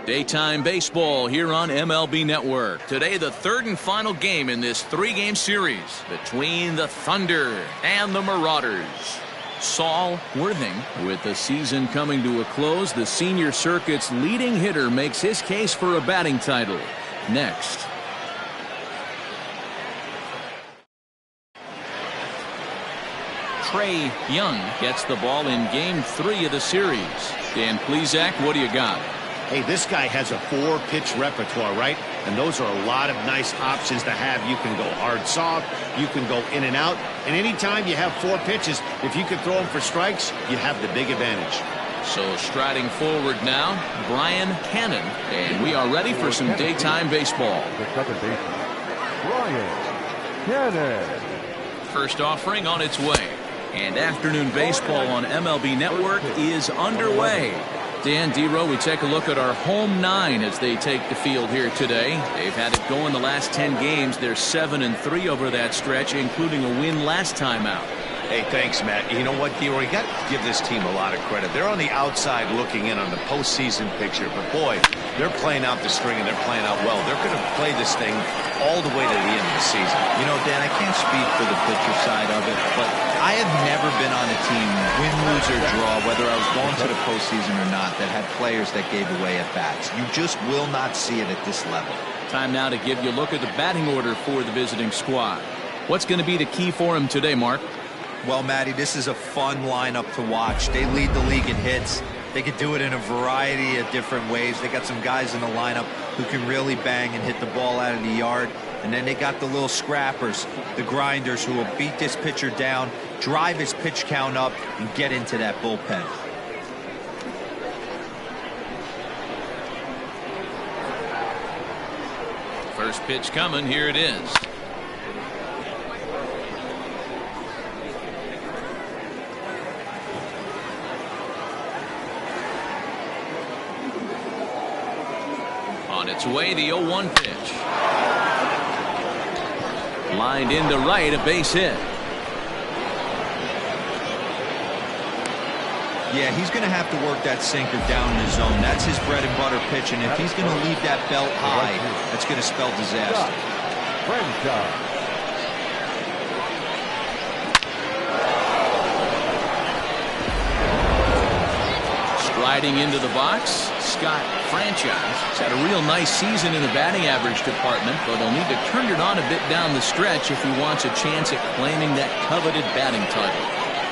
Daytime baseball here on MLB Network. Today, the third and final game in this three-game series between the Thunder and the Marauders. Saul Worthing, with the season coming to a close, the senior circuit's leading hitter makes his case for a batting title. Next. Trey Young gets the ball in Game 3 of the series. Dan Plesac, what do you got? Hey, this guy has a 4-pitch repertoire, right? And those are a lot of nice options to have. You can go hard, soft. You can go in and out. And anytime you have 4 pitches, if you can throw them for strikes, you have the big advantage. So striding forward now, Brian Cannon. And we are ready for some daytime baseball. Brian Cannon. First offering on its way. And afternoon baseball on MLB Network is underway. Dan Dero, we take a look at our home 9 as they take the field here today. They've had it going the last 10 games. They're 7-3 over that stretch, including a win last time out. Hey, thanks, Matt. You know what, Dero? You got to give this team a lot of credit. They're on the outside looking in on the postseason picture, but boy, they're playing out the string and they're playing out well. They're going to play this thing all the way to the end of the season. You know, Dan, I can't speak for the pitcher side of it, but I have never been on a team, win, lose, or draw, whether I was going to the postseason or not, that had players that gave away at bats. You just will not see it at this level. Time now to give you a look at the batting order for the visiting squad. What's going to be the key for him today, Mark? Well, Matty, this is a fun lineup to watch. They lead the league in hits. They could do it in a variety of different ways. They got some guys in the lineup who can really bang and hit the ball out of the yard. And then they got the little scrappers, the grinders, who will beat this pitcher down, drive his pitch count up, and get into that bullpen. First pitch coming. Here it is. On its way, the 0-1 pitch. Lined into right, a base hit. Yeah, he's going to have to work that sinker down in the zone. That's his bread and butter pitch, and if he's going to leave that belt high, that's going to spell disaster. Striding into the box, Scott Franchise has had a real nice season in the batting average department, but he'll need to turn it on a bit down the stretch if he wants a chance at claiming that coveted batting title.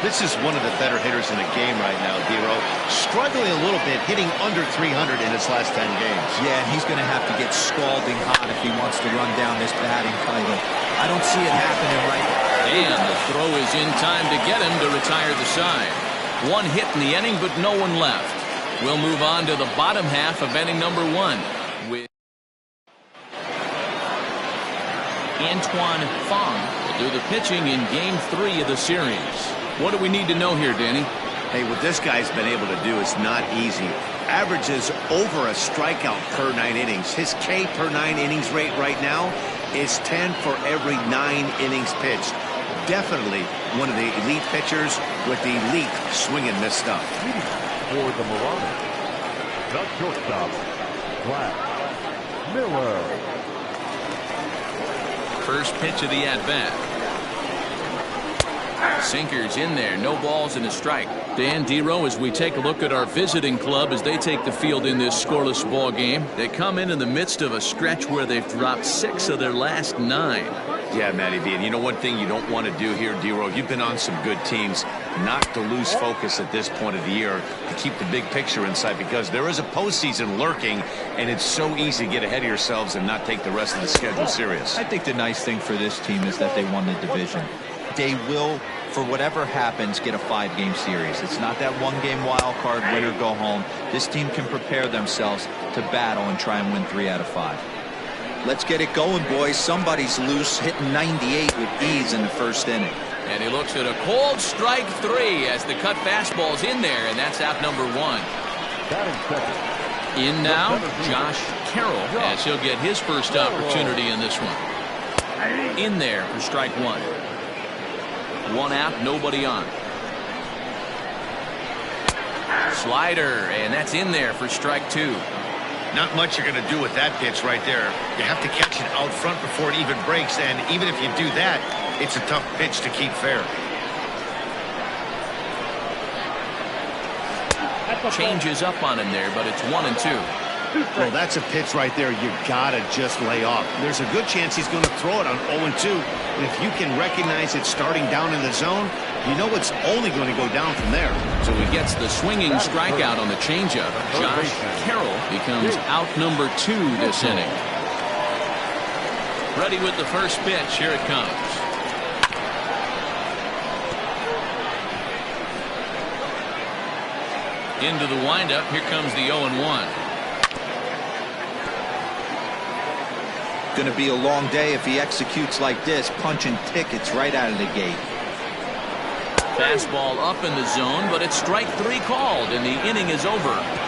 This is one of the better hitters in the game right now, Dero. Struggling a little bit, hitting under 300 in his last 10 games. Yeah, and he's going to have to get scalding hot if he wants to run down this batting title. I don't see it happening right now. And the throw is in time to get him to retire the side. One hit in the inning, but no one left. We'll move on to the bottom half of inning number 1 with Antoine Fong will do the pitching in Game 3 of the series. What do we need to know here, Danny? Hey, what this guy's been able to do is not easy. Averages over a strikeout per 9 innings. His K per 9 innings rate right now is 10 for every 9 innings pitched. Definitely one of the elite pitchers with the elite swing and miss stuff. For the Marauders, the shortstop, Vlad Miller. First pitch of the at-bat. Sinkers in there, no balls and a strike. Dan Dero, as we take a look at our visiting club as they take the field in this scoreless ball game, they come in the midst of a stretch where they've dropped 6 of their last 9. Yeah, Matty V. And you know one thing you don't want to do here, Dero, you've been on some good teams, not to lose focus at this point of the year, to keep the big picture in sight, because there is a postseason lurking, and it's so easy to get ahead of yourselves and not take the rest of the schedule serious. I think the nice thing for this team is that they won the division. They will, for whatever happens, get a 5-game series. It's not that 1-game wild card, win or go home. This team can prepare themselves to battle and try and win 3 out of 5. Let's get it going, boys. Somebody's loose, hitting 98 with ease in the first inning. And he looks at a cold strike 3 as the cut fastball's in there, and that's out number 1. In now, Josh Carroll, as he'll get his first opportunity in this one. In there for strike 1. 1 out, nobody on. Slider, and that's in there for strike 2. Not much you're going to do with that pitch right there. You have to catch it out front before it even breaks, and even if you do that, it's a tough pitch to keep fair. Changes up on him there, but it's 1-2. Well, that's a pitch right there you gotta just lay off. There's a good chance he's going to throw it on 0-2. And if you can recognize it starting down in the zone, you know it's only going to go down from there. So he gets the swinging strikeout on the changeup. Josh Carroll becomes out number 2 this inning. Ready with the first pitch. Here it comes. Into the windup. Here comes the 0-1. Going to be a long day if he executes like this, punching tickets right out of the gate. Fastball up in the zone, but it's strike 3 called, and the inning is over.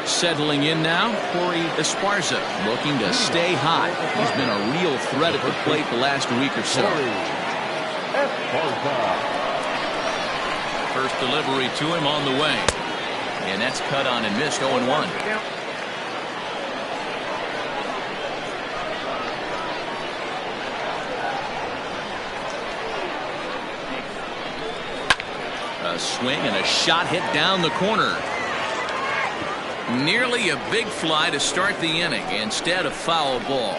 Settling in now, Corey Esparza, looking to stay hot. He's been a real threat at the plate the last week or so. First delivery to him on the way. And that's cut on and missed. 0-1. A swing and a shot hit down the corner. Nearly a big fly to start the inning. Instead, a foul ball.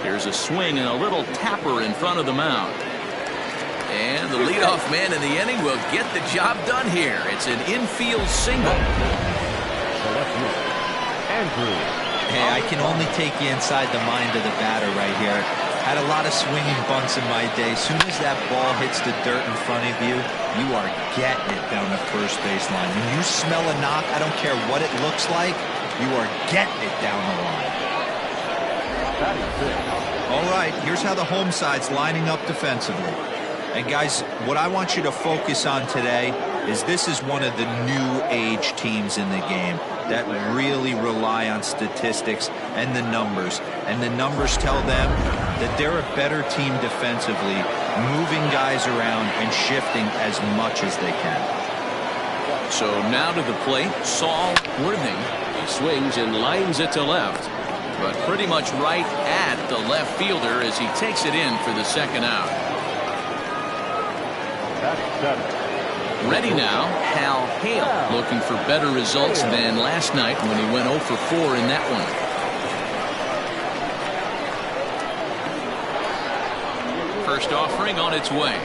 Here's a swing and a little tapper in front of the mound. And the leadoff man in the inning will get the job done here. It's an infield single. Andrew. Hey, I can only take you inside the mind of the batter right here. Had a lot of swinging bunts in my day. As soon as that ball hits the dirt in front of you, you are getting it down the first baseline. When you smell a knock, I don't care what it looks like, you are getting it down the line. All right, here's how the home side's lining up defensively. And guys, what I want you to focus on today is this is one of the new age teams in the game that really rely on statistics and the numbers. And the numbers tell them that they're a better team defensively, moving guys around and shifting as much as they can. So now to the plate, Saul Worthing. He swings and lines it to left, but pretty much right at the left fielder as he takes it in for the second out. Ready now, Hal Hale, looking for better results than last night when he went 0 for 4 in that one. First offering on its way.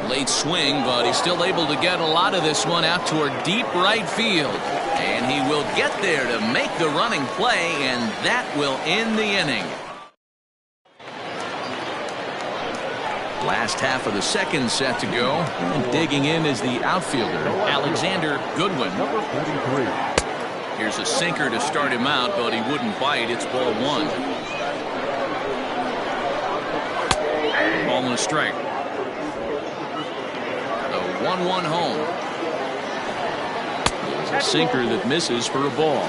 Late swing, but he's still able to get a lot of this one out toward deep right field. And he will get there to make the running play, and that will end the inning. Last half of the second set to go. And digging in is the outfielder, Alexander Goodwin. Number 43. Here's a sinker to start him out, but he wouldn't bite. It's ball 1. Ball and a strike. The 1-1 home. It's a sinker that misses for a ball.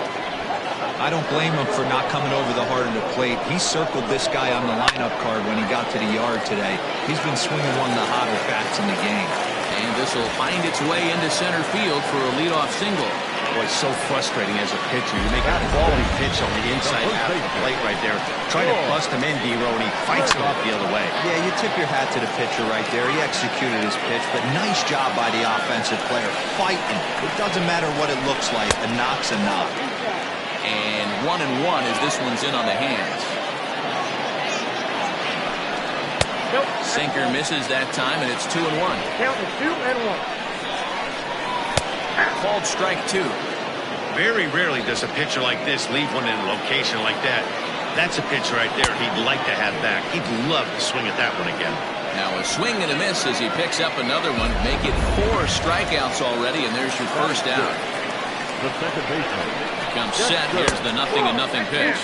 I don't blame him for not coming over the heart of the plate. He circled this guy on the lineup card when he got to the yard today. He's been swinging one of the hotter bats in the game. And this will find its way into center field for a leadoff single. Boy, it's so frustrating as a pitcher. You make a quality pitch on the inside half of the plate right there. Try to bust him in, D-Row, and he fights it off the other way. Yeah, you tip your hat to the pitcher right there. He executed his pitch, but nice job by the offensive player. Fighting. It doesn't matter what it looks like. A knock's a knock. And 1-1 as this one's in on the hands. Sinker misses that time, and it's 2-1. Count is 2-1. Called strike 2. Very rarely does a pitcher like this leave one in a location like that. That's a pitch right there he'd like to have back. He'd love to swing at that one again. Now a swing and a miss as he picks up another one. Make it 4 strikeouts already, and there's your first out. The second baseman. Comes set. Here's the 0-0 pitch.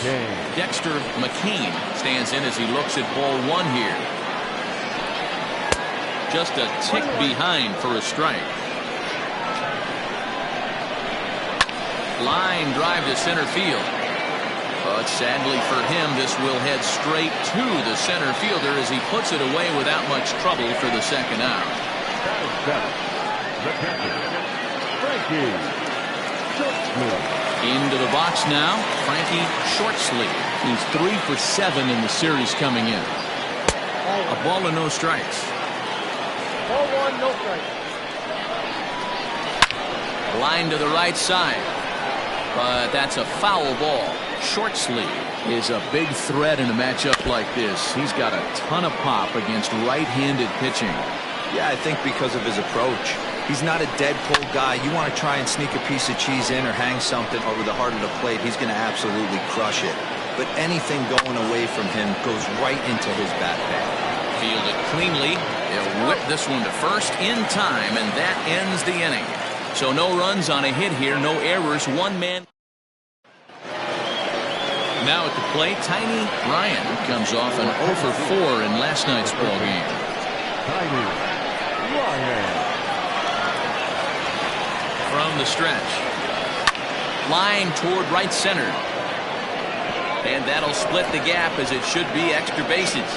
Dexter McCain stands in as he looks at ball 1 here. just a tick behind for a strike. Line drive to center field. But sadly for him, this will head straight to the center fielder as he puts it away without much trouble for the second out. The catcher, Frankie Shortsleeve. Into the box now, Frankie Shortsleeve. He's 3 for 7 in the series coming in. A ball and no strikes. Ball 1, no strikes. Line to the right side. But that's a foul ball. Shortsleeve is a big threat in a matchup like this. He's got a ton of pop against right-handed pitching. Yeah, I think because of his approach. He's not a dead pull guy. You want to try and sneak a piece of cheese in or hang something over the heart of the plate, he's going to absolutely crush it. But anything going away from him goes right into his bat bag. Fielded cleanly. They'll whip this one to first in time, and that ends the inning. So no runs on a hit here, no errors, one man. Now at the plate, Tiny Ryan comes off an 0 for 4 in last night's ball game. Tiny Ryan. From the stretch. Line toward right center. And that'll split the gap as it should be extra bases.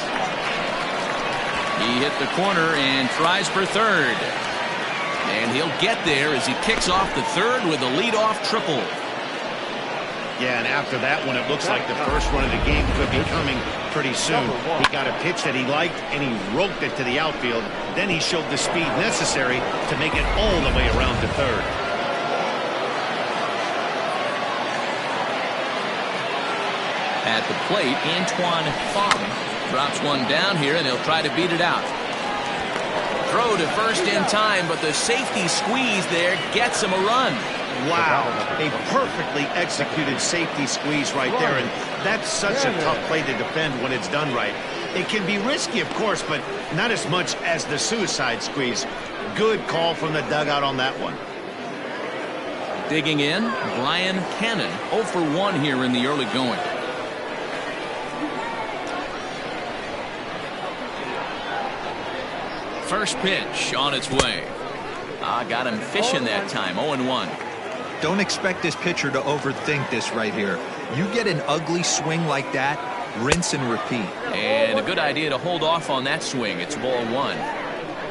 He hit the corner and tries for third. And he'll get there as he kicks off the third with a leadoff triple. Yeah, and after that one, it looks like the first run of the game could be coming pretty soon. He got a pitch that he liked, and he roped it to the outfield. Then he showed the speed necessary to make it all the way around to third. At the plate, Antoine Fong drops one down here, and he'll try to beat it out. Throw to first in time, but the safety squeeze there gets him a run. Wow, a perfectly executed safety squeeze right there, and that's such a tough play to defend when it's done right. It can be risky, of course, but not as much as the suicide squeeze. Good call from the dugout on that one. Digging in, Brian Cannon, 0 for 1 here in the early going. First pitch on its way. Got him fishing that time, 0-1. Don't expect this pitcher to overthink this right here. You get an ugly swing like that, rinse and repeat. And a good idea to hold off on that swing. It's ball 1.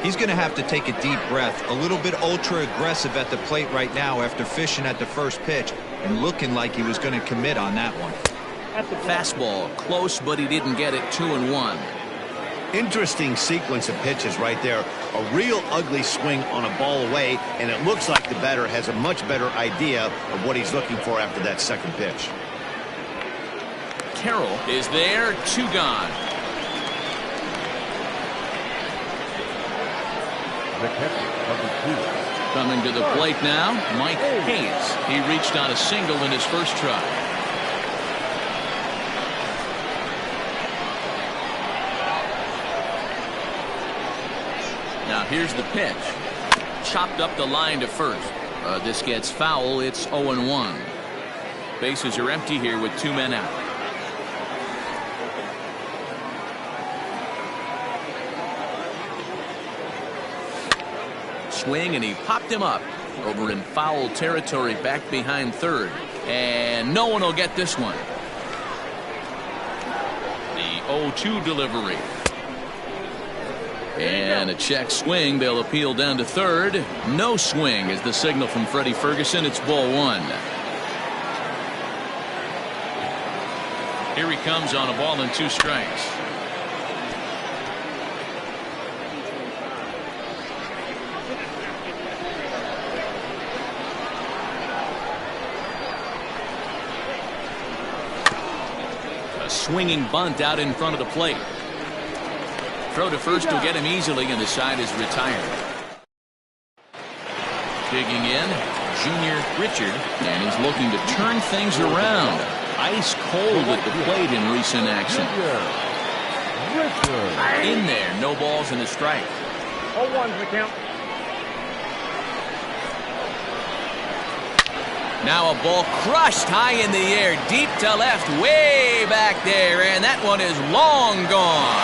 He's going to have to take a deep breath. A little bit ultra aggressive at the plate right now after fishing at the first pitch and looking like he was going to commit on that one. Fastball close, but he didn't get it. 2-1. Interesting sequence of pitches right there. A real ugly swing on a ball away, and it looks like the batter has a much better idea of what he's looking for after that second pitch. Carroll is there, 2 gone. The catcher, number 2. Coming to the plate now, Mike Hayes. He reached on a single in his first try. Now here's the pitch. Chopped up the line to first. This gets foul. It's 0-1. Bases are empty here with 2 men out. Swing, and he popped him up over in foul territory back behind third. And no one will get this one. The 0-2 delivery. And a check swing. They'll appeal down to third. No swing is the signal from Freddie Ferguson. It's ball 1. Here he comes on a ball and 2 strikes. A swinging bunt out in front of the plate. Throw to first will get him easily, and the side is retired. Digging in, Junior Richard, and he's looking to turn things around. Ice cold at the plate in recent action. Richard. In there, no balls and a strike. 0-1's the count. Now a ball crushed high in the air, deep to left, way back there, and that one is long gone.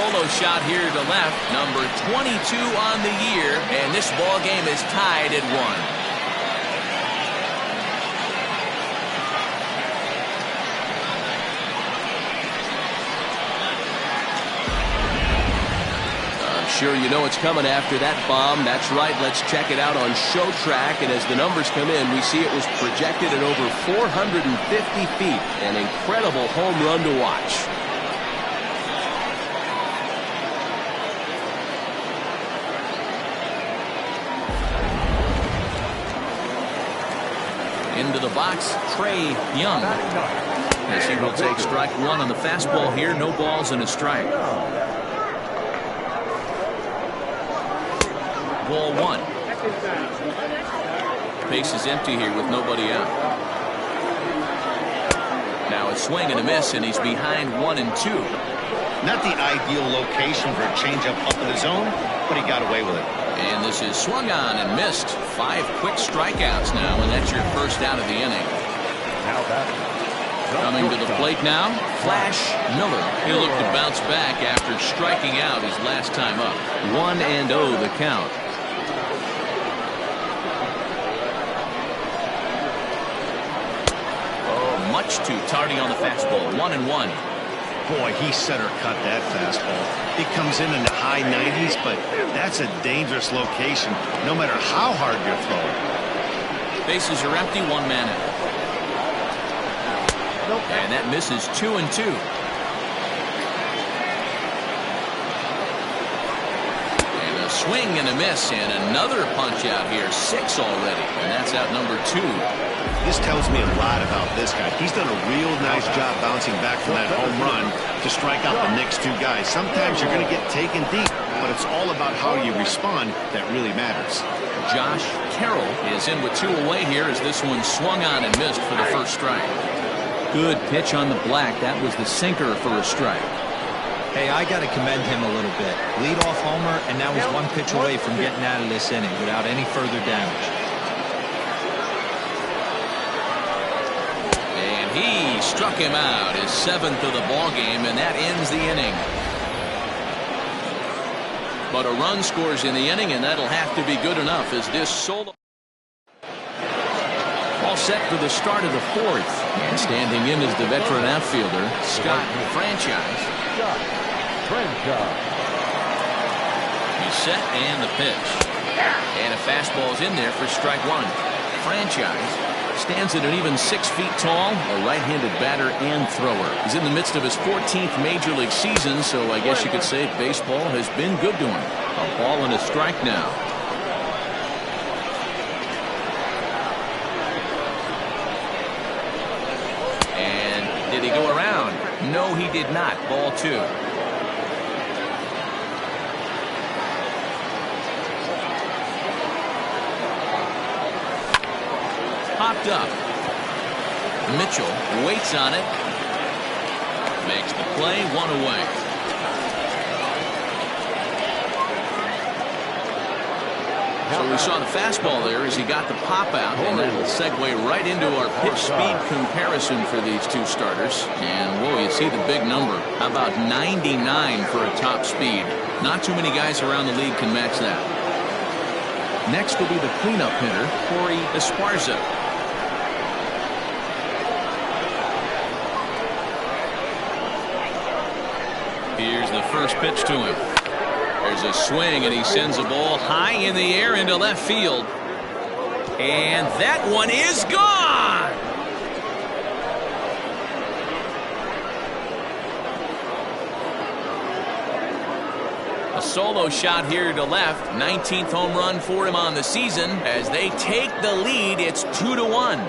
solo shot here to left. Number 22 on the year, and this ball game is tied at 1. Sure, you know what's coming after that bomb. That's right. Let's check it out on Show Track. And as the numbers come in, we see it was projected at over 450 feet. An incredible home run to watch. Into the box, Trey Young. As he will take strike one on the fastball here. No balls and a strike. Ball one. Base is empty here with nobody out. Now a swing and a miss, and he's behind 1-2. Not the ideal location for a changeup up in the zone, but he got away with it. And this is swung on and missed. 5 quick strikeouts now, and that's your first out of the inning. Coming to the plate now, Flash Miller. He'll look to bounce back after striking out his last time up. 1-0 the count. Much too tardy on the fastball. 1-1. Boy, he center cut that fastball. It comes in the high 90s, but that's a dangerous location no matter how hard you're throwing. Bases are empty, 1 man out. And that misses. 2-2. And a swing and a miss, and another punch out here. 6 already, and that's out number 2. This tells me a lot about this guy. He's done a real nice job bouncing back from that home run to strike out the next 2 guys. Sometimes you're going to get taken deep, but it's all about how you respond that really matters. Josh Carroll is in with 2 away here as this one swung on and missed for the first strike. Good pitch on the black. That was the sinker for a strike. Hey, I got to commend him a little bit. Leadoff homer, and now he's 1 pitch away from getting out of this inning without any further damage. He struck him out, his 7th of the ball game, and that ends the inning. But a run scores in the inning, and that'll have to be good enough as this solo. All set for the start of the 4th. And standing in is the veteran outfielder, Scott Franchise. He's set and the pitch. And a fastball's in there for strike 1. Franchise stands at an even 6 feet tall, a right-handed batter and thrower. He's in the midst of his 14th Major League season, so I guess you could say baseball has been good to him. A ball and a strike now. And did he go around? No, he did not. Ball 2. Popped up. Mitchell waits on it. Makes the play, 1 away. So we saw the fastball there as he got the pop out, and that'll segue right into our pitch speed comparison for these 2 starters. And whoa, you see the big number. How about 99 for a top speed? Not too many guys around the league can match that. Next will be the cleanup hitter, Corey Esparza. Here's the first pitch to him. There's a swing, and he sends a ball high in the air into left field. And that one is gone! A solo shot here to left. 19th home run for him on the season. As they take the lead, it's 2-1.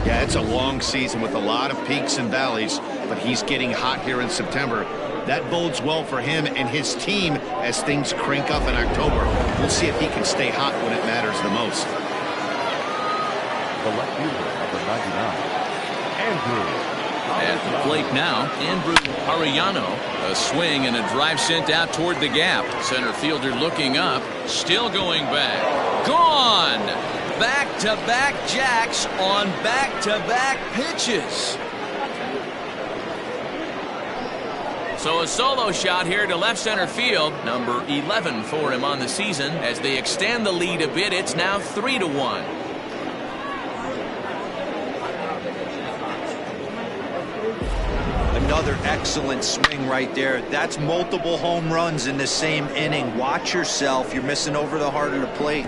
Yeah, it's a long season with a lot of peaks and valleys, but he's getting hot here in September. That bodes well for him and his team as things crank up in October. We'll see if he can stay hot when it matters the most. The left fielder, number 99, Andrew. At the plate now, Andrew Arellano. A swing and a drive sent out toward the gap. Center fielder looking up, still going back. Gone. Back-to-back jacks on back-to-back pitches. So a solo shot here to left center field. Number 11 for him on the season. As they extend the lead a bit, it's now 3-1. Another excellent swing right there. That's multiple home runs in the same inning. Watch yourself. You're missing over the heart of the plate.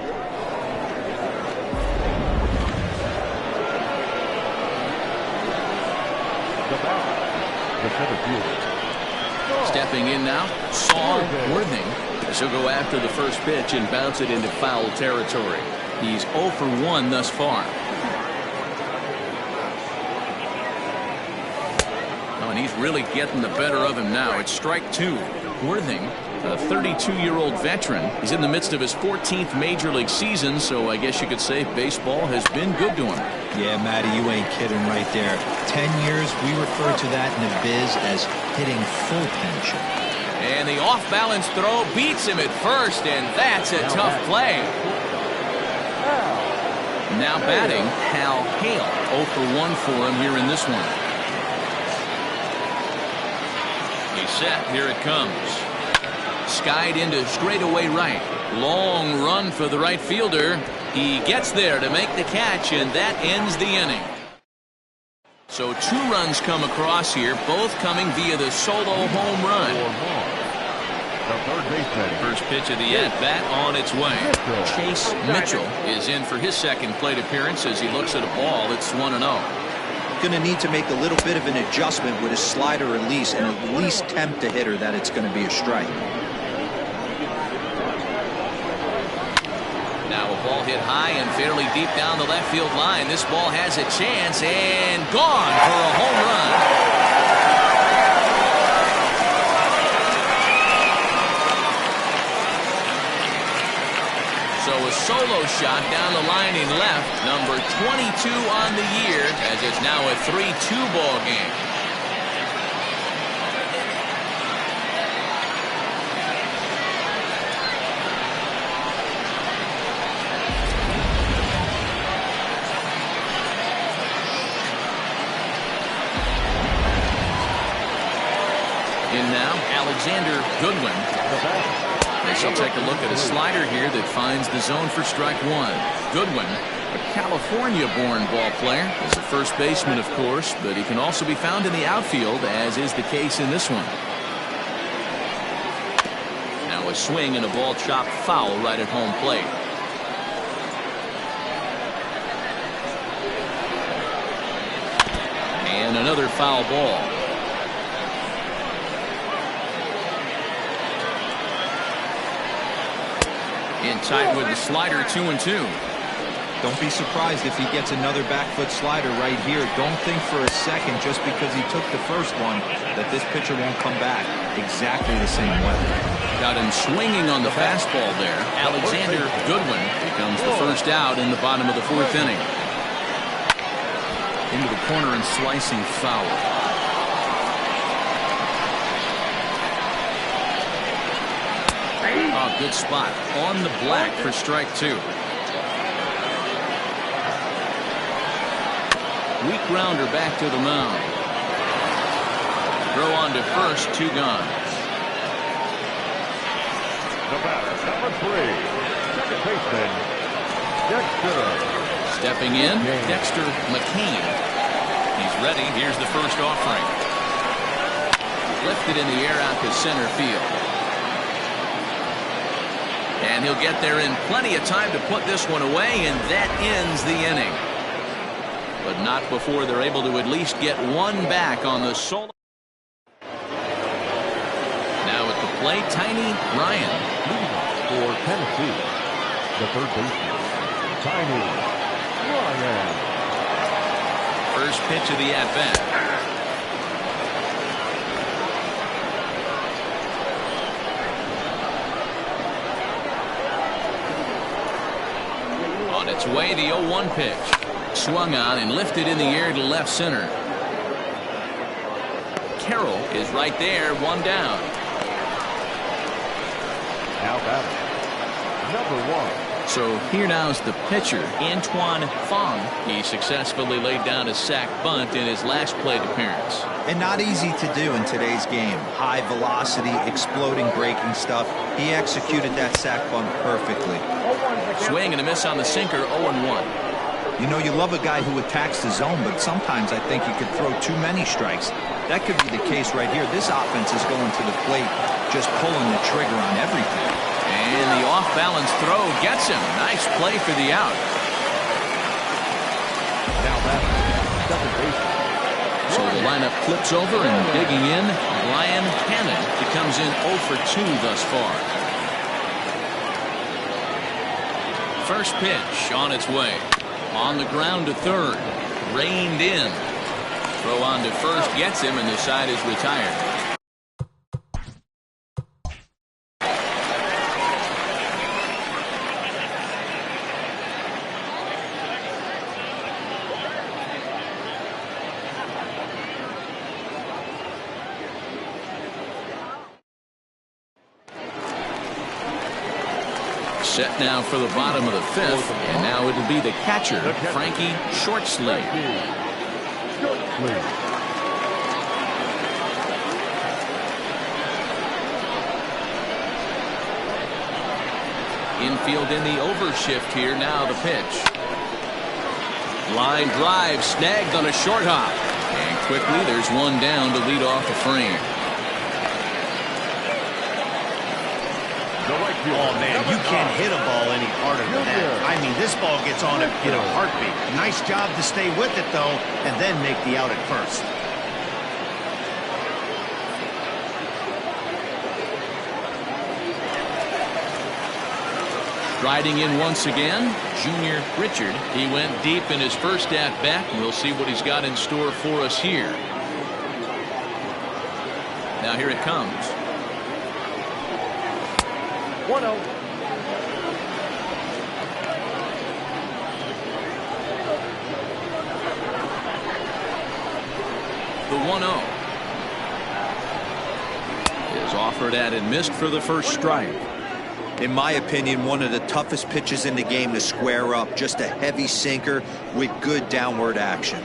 The center fielder. Stepping in now, Saul Worthing. He'll go after the first pitch and bounce it into foul territory. He's 0 for 1 thus far. Oh, and he's really getting the better of him now. It's strike 2. Worthing, a 32-year-old veteran. He's in the midst of his 14th Major League season, so I guess you could say baseball has been good to him. Yeah, Matty, you ain't kidding right there. 10 years, we refer to that in the biz as hitting full pension. And the off-balance throw beats him at first, and that's a tough play. Now batting, Hal Hale. 0 for 1 for him here in this one. He's set. Here it comes. Skied into straightaway right. Long run for the right fielder. He gets there to make the catch, and that ends the inning. So 2 runs come across here, both coming via the solo home run. The third baseman. First pitch of the at-bat on its way. Chase Mitchell is in for his second plate appearance as he looks at a ball that's 1-0. Going to need to make a little bit of an adjustment with his slider release and at least tempt the hitter that it's going to be a strike. Now a ball hit high and fairly deep down the left field line. This ball has a chance and gone for a home run. So a solo shot down the line in left, number 22 on the year, as it's now a 3-2 ball game. In now, Alexander Goodwin. They'll take a look at a slider here that finds the zone for strike 1. Goodwin, a California-born ball player, is a first baseman, of course, but he can also be found in the outfield, as is the case in this one. Now a swing and a ball chopped foul right at home plate. And another foul ball. In tight with the slider, 2-2. Don't be surprised if he gets another back foot slider right here. Don't think for a second, just because he took the first one, that this pitcher won't come back exactly the same way. Got him swinging on the fastball there. Alexander Goodwin becomes the first out in the bottom of the 4th inning. Into the corner and slicing foul. Oh, good spot on the black for strike 2. Weak grounder back to the mound. Throw on to first, 2 gone. The batter, number 3, second baseman, Dexter. Stepping in, Dexter McCain. He's ready. Here's the first offering. Lifted in the air out to center field. And he'll get there in plenty of time to put this one away, and that ends the inning. But not before they're able to at least get one back on the solo. Now at the plate, Tiny Ryan. For Tennessee, the third baseman, Tiny Ryan. First pitch of the at-bat. On its way, the 0-1 pitch. Swung on and lifted in the air to left center. Carroll is right there, 1 down. Now batting, number 1, So here now is the pitcher, Antoine Fong. He successfully laid down a sac bunt in his last plate appearance. And not easy to do in today's game. High velocity, exploding breaking stuff. He executed that sac bunt perfectly. Swing and a miss on the sinker, 0-1. You know, you love a guy who attacks the zone, but sometimes I think you could throw too many strikes. That could be the case right here. This offense is going to the plate, just pulling the trigger on everything. And the off-balance throw gets him. Nice play for the out. Now that's second baseman. So the lineup flips over and digging in, Ryan Hannon. He comes in 0 for 2 thus far. First pitch on its way. On the ground to third. Reined in. Throw on to first gets him, and the side is retired. Set now for the bottom of the fifth, and now it'll be the catcher, Frankie Shortsleeve. Infield in the overshift here. Now the pitch. Line drive snagged on a short hop, and quickly there's one down to lead off the frame. Oh, man, you can't hit a ball any harder than that. I mean, this ball gets on it in a heartbeat. Nice job to stay with it, though, and then make the out at first. Riding in once again, Junior Richard. He went deep in his first at-bat, and we'll see what he's got in store for us here. Now here it comes. 1-0. The 1-0 is offered at and missed for the first strike. In my opinion, one of the toughest pitches in the game to square up. Just a heavy sinker with good downward action.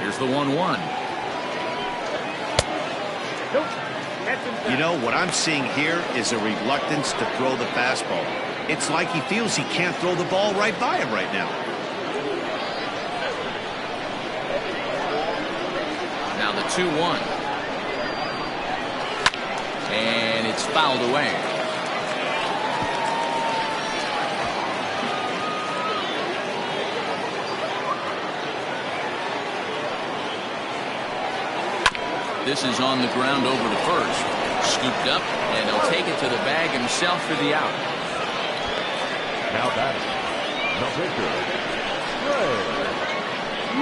Here's the 1-1. You know, what I'm seeing here is a reluctance to throw the fastball. It's like he feels he can't throw the ball right by him right now. Now the 2-1. And it's fouled away. This is on the ground over to first. Scooped up, and he'll take it to the bag himself for the out. Now that's the pitcher, Trey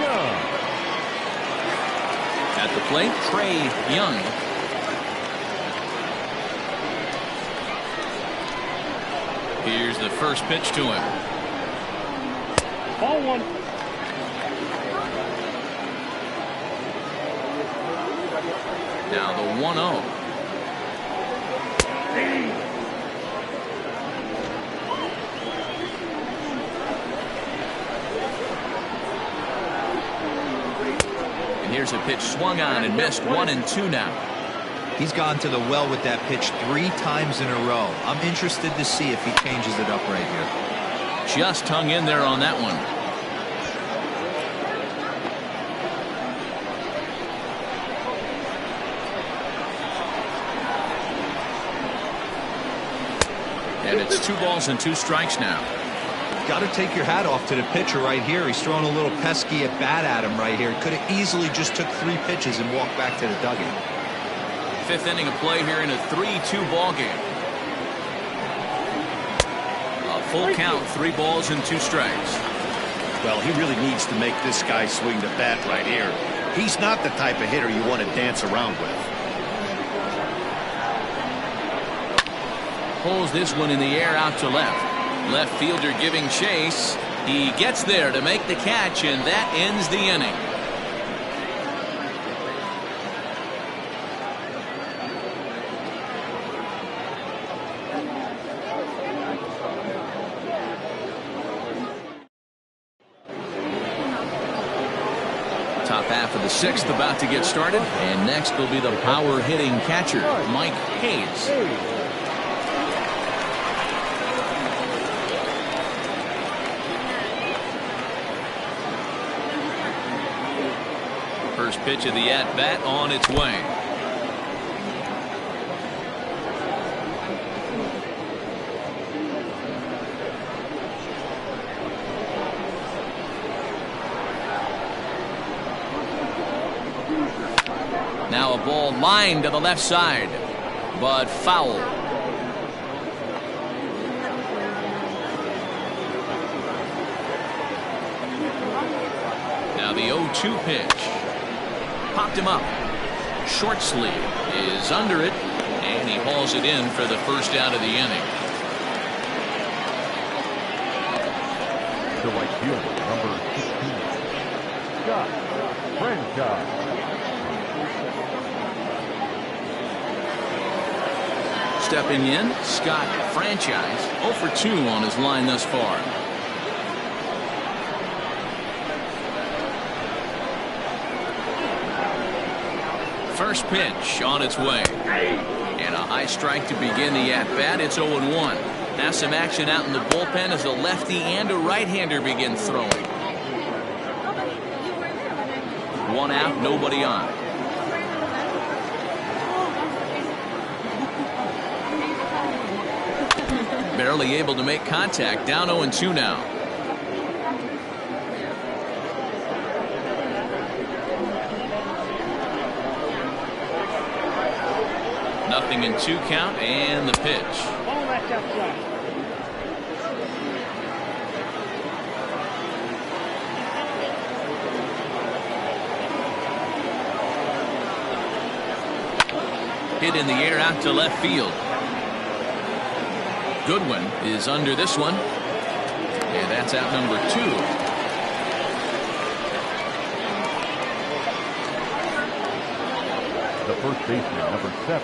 Young. At the plate, Trey Young. Here's the first pitch to him. Ball 1. Now the 1-0. And here's a pitch swung on and missed. 1-2 now. He's gone to the well with that pitch 3 times in a row. I'm interested to see if he changes it up right here. Just hung in there on that one. And it's 2 balls and 2 strikes now. Got to take your hat off to the pitcher right here. He's throwing a little pesky at bat at him right here. Could have easily just took 3 pitches and walked back to the dugout. 5th inning of play here in a 3-2 ball game. A full count, 3 balls and 2 strikes. Well, he really needs to make this guy swing the bat right here. He's not the type of hitter you want to dance around with. Pulls this one in the air out to left. Left fielder giving chase. He gets there to make the catch, and that ends the inning. sixth about to get started. And next will be the power hitting catcher, Mike Hayes. First pitch of the at-bat on its way. Now a ball lined to the left side, but foul. Now the 0-2 pitch. Popped him up. Short sleeve is under it, and he hauls it in for the first out of the inning. The right fielder, number 16, Scott Franchise. Stepping in, Scott Franchise, 0 for 2 on his line thus far. First pitch on its way. And a high strike to begin the at-bat. It's 0-1. Now some action out in the bullpen as a lefty and a right-hander begin throwing. One out, nobody on. Barely able to make contact. Down 0-2 now. Nothing in 2 count, and the pitch. Ball that's outside. Hit in the air out to left field. Goodwin is under this one, and that's out number 2. The first baseman, number 7,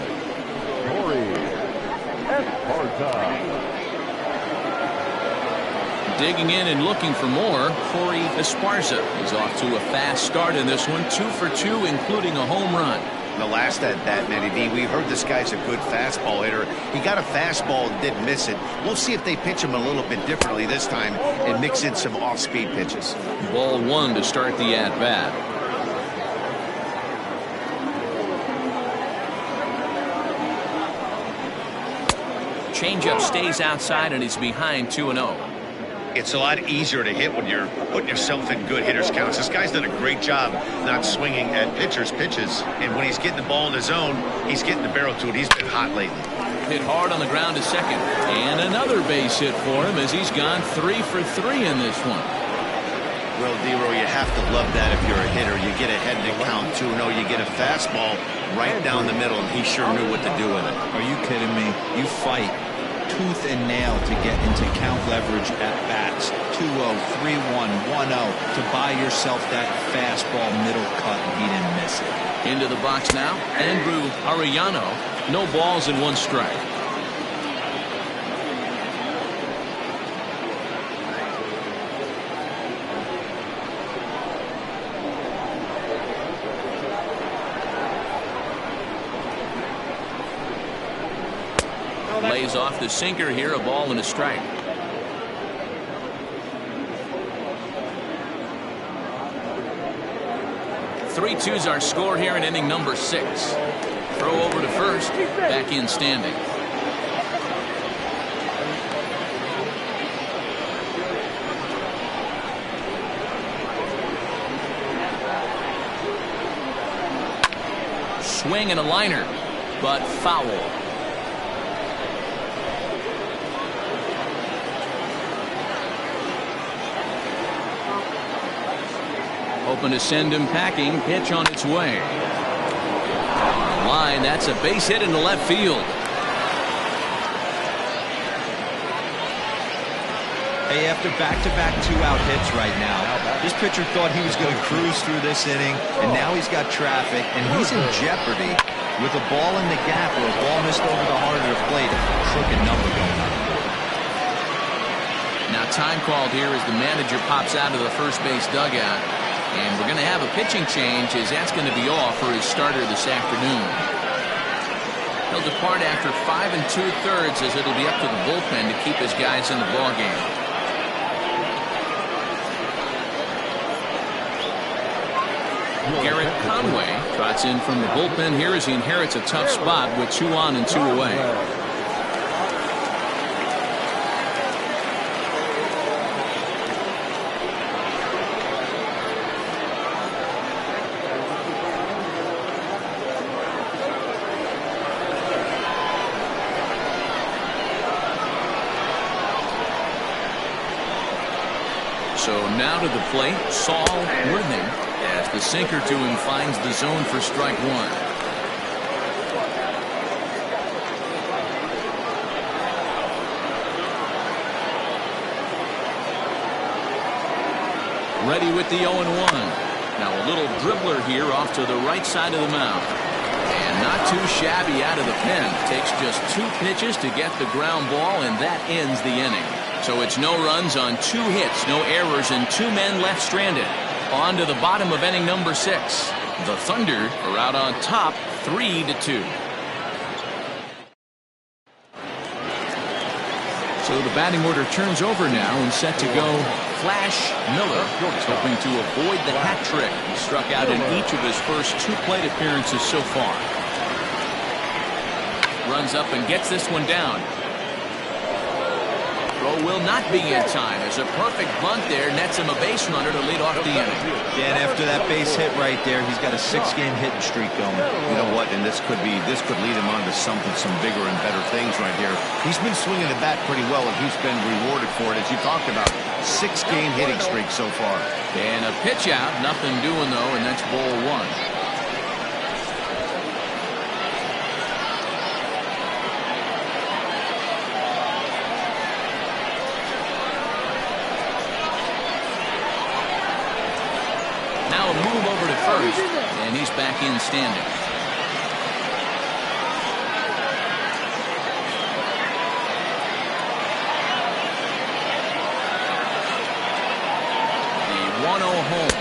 Corey Esparza. Digging in and looking for more, Corey Esparza is off to a fast start in this one. 2 for 2, including a home run. The last at bat, Matty D, we heard this guy's a good fastball hitter. He got a fastball and didn't miss it. We'll see if they pitch him a little bit differently this time and mix in some off-speed pitches. Ball 1 to start the at-bat. Changeup stays outside and he's behind 2-0. It's a lot easier to hit when you're putting yourself in good hitters counts. This guy's done a great job not swinging at pitchers' pitches. And when he's getting the ball in his zone, he's getting the barrel to it. He's been hot lately. Hit hard on the ground to second. And another base hit for him as he's gone 3 for 3 in this one. Well, D-Row, you have to love that if you're a hitter. You get ahead in the count 2-0. You get a fastball right down the middle, and he sure knew what to do with it. Are you kidding me? You fight tooth and nail to get into count leverage at bats. 2-0, 3-1, 1-0 to buy yourself that fastball middle cut, and he didn't miss it. Into the box now, Andrew Arellano. No balls and 1 strike. Lays off the sinker here, a ball and a strike. Three twos our score here in inning number 6. Throw over to first, back in standing. Swing and a liner, but foul. Open to send him packing. Pitch on its way. On the line, that's a base hit into left field. Hey, after back-to-back 2-out hits right now, this pitcher thought he was going to cruise through this inning, and now he's got traffic, and he's in jeopardy with a ball in the gap or a ball missed over the heart of the plate. A crooked number going on. Now time called here as the manager pops out of the first base dugout. And we're going to have a pitching change, as that's going to be off for his starter this afternoon. He'll depart after 5 2/3, as it'll be up to the bullpen to keep his guys in the ballgame. Garrett Conway trots in from the bullpen here as he inherits a tough spot with 2 on and 2 away. So now to the plate, Saul Worthing, as the sinker to him finds the zone for strike 1. Ready with the 0-1. Now a little dribbler here off to the right side of the mound. And not too shabby out of the pen. Takes just 2 pitches to get the ground ball, and that ends the inning. So it's no runs on 2 hits, no errors, and 2 men left stranded. On to the bottom of inning number 6. The Thunder are out on top 3-2. So the batting order turns over now and set to go. Flash Miller is hoping to avoid the hat trick. He struck out in each of his first 2 plate appearances so far. Runs up and gets this one down. Throw will not be in time, as a perfect bunt there nets him a base runner to lead off the inning. Yeah, and after that base hit right there, he's got a 6-game hitting streak going. You know what? And this could lead him on to some bigger and better things right here. He's been swinging the bat pretty well, and he's been rewarded for it, as you talked about. 6-game hitting streak so far. And a pitch out, nothing doing though, and that's ball 1. Now a move over to first, and he's back in standing. The 1-0 home.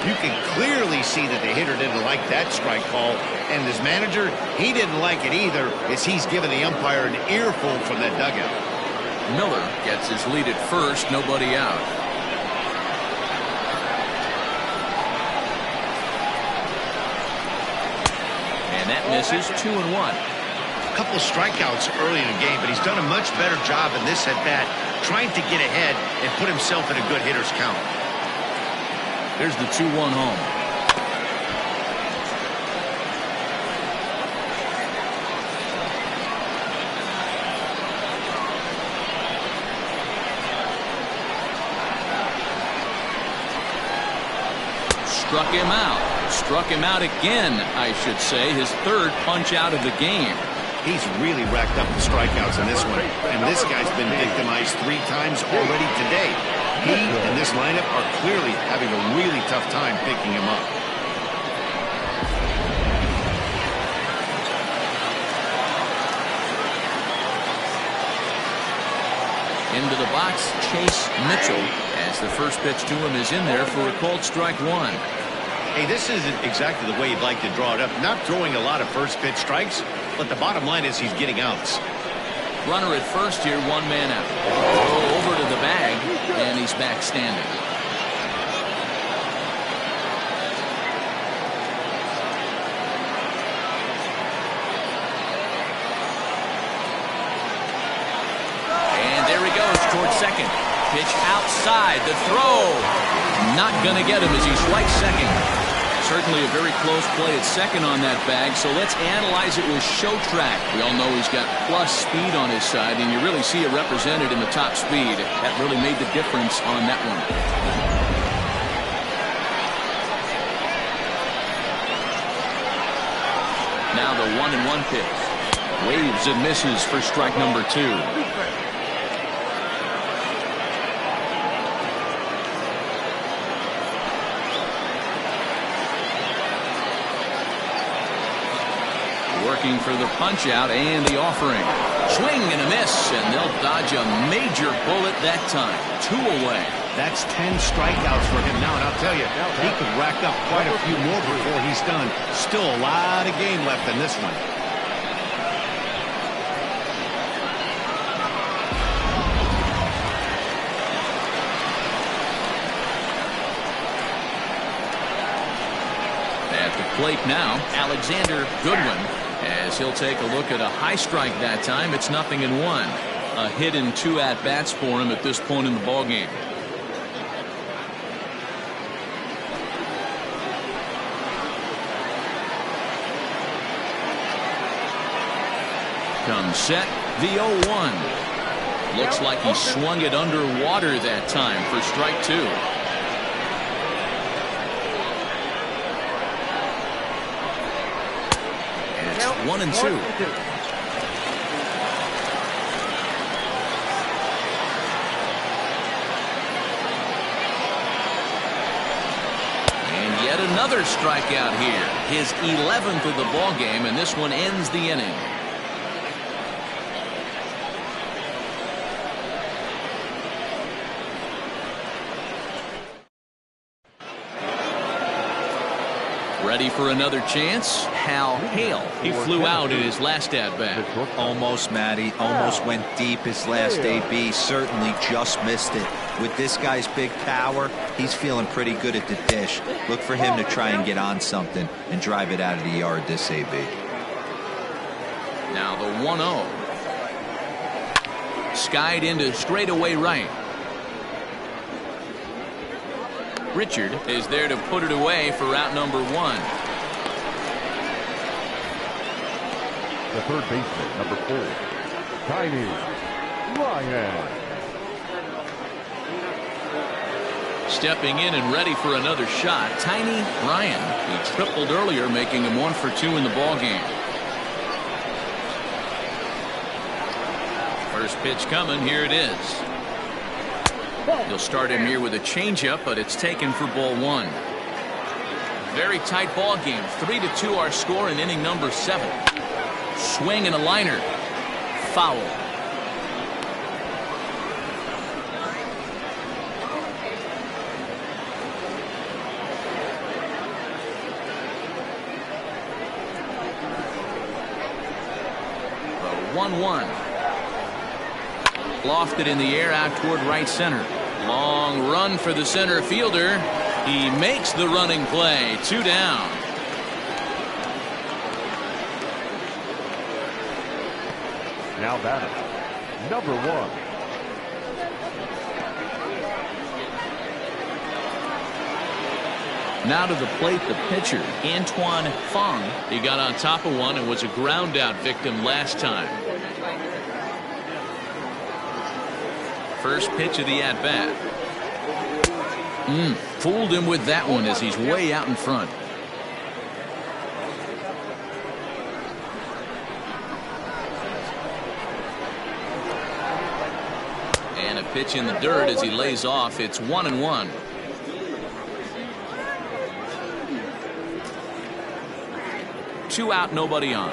You can clearly see that the hitter didn't like that strike call, and his manager, he didn't like it either, as he's given the umpire an earful from that dugout. Miller gets his lead at first, nobody out. And that misses. 2-1. A couple strikeouts early in the game, but he's done a much better job in this at-bat, trying to get ahead and put himself in a good hitter's count. There's the 2-1 home. Struck him out. Struck him out again, I should say. His 3rd punch out of the game. He's really racked up the strikeouts in this one, and this guy's been victimized 3 times already today. He and this lineup are clearly having a really tough time picking him up. Into the box, Chase Mitchell, as the first pitch to him is in there for a called strike 1. Hey, this isn't exactly the way you'd like to draw it up. Not throwing a lot of first pitch strikes, but the bottom line is he's getting outs. Runner at first here, 1 man out. Throw over to the bag, and he's back standing. And there he goes towards second. Pitch outside, the throw. Not going to get him as he swipes second. Certainly a very close play at second on that bag, so let's analyze it with Showtrack. We all know he's got plus speed on his side, and you really see it represented in the top speed. That really made the difference on that one. Now the 1-1 pitch. Waves and misses for strike number 2. Working for the punch out and the offering. Swing and a miss, and they'll dodge a major bullet that time. 2 away. That's 10 strikeouts for him now, and I'll tell you, he could rack up quite a few more before he's done. Still a lot of game left in this one. At the plate now, Alexander Goodwin, as he'll take a look at a high strike that time. It's 0-1. A hit and 2 at-bats for him at this point in the ballgame. Comes set, the 0-1. Looks like he swung it underwater that time for strike 2. And it's 1-2. And yet another strikeout here. His 11th of the ballgame, and this one ends the inning. Ready for another chance? Hal Hale. He flew out in his last at-bat. Almost, Matty. Almost went deep his last AB. Certainly just missed it. With this guy's big power, he's feeling pretty good at the dish. Look for him to try and get on something and drive it out of the yard this AB. Now the 1-0. Skied into straightaway right. Richard is there to put it away for out number 1. The third baseman, number 4, Tiny Ryan. Stepping in and ready for another shot, Tiny Ryan. He tripled earlier, making him 1 for 2 in the ballgame. First pitch coming. Here it is. He'll start him here with a changeup, but it's taken for ball 1. Very tight ball game. 3-2 our score in inning number 7. Swing and a liner. Foul. The 1-1. Lofted in the air out toward right center. Long run for the center fielder. He makes the running play. 2 down. Now batting, number 1. Now to the plate, the pitcher, Antoine Fong. He got on top of one and was a ground out victim last time. First pitch of the at-bat. Fooled him with that one as he's way out in front. And a pitch in the dirt as he lays off. It's 1-1. Two out, nobody on.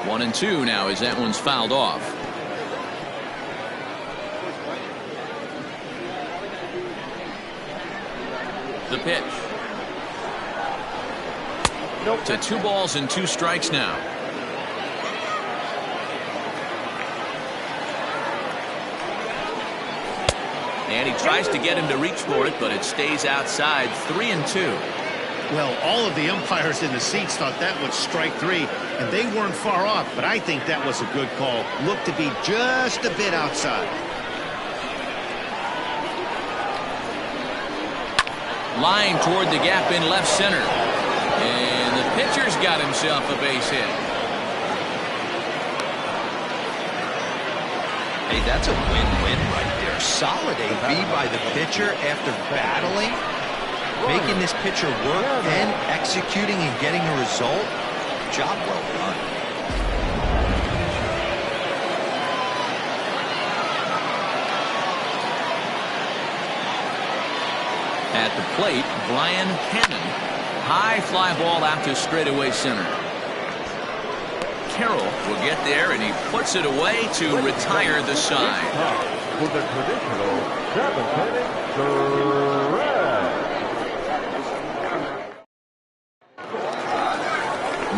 One and two now as that one's fouled off. The pitch. To 2 balls and 2 strikes now. And he tries to get him to reach for it, but it stays outside. 3-2. Well, all of the umpires in the seats thought that was strike 3, and they weren't far off, but I think that was a good call. Looked to be just a bit outside. Line toward the gap in left center. And the pitcher's got himself a base hit. Hey, that's a win-win right there. Solid AB by the pitcher after battling, making this pitcher work and executing and getting a result. Job well done. At the plate, Brian Hannon. High fly ball out to straightaway center. Carroll will get there, and he puts it away to retire the side. For the traditional 7th inning,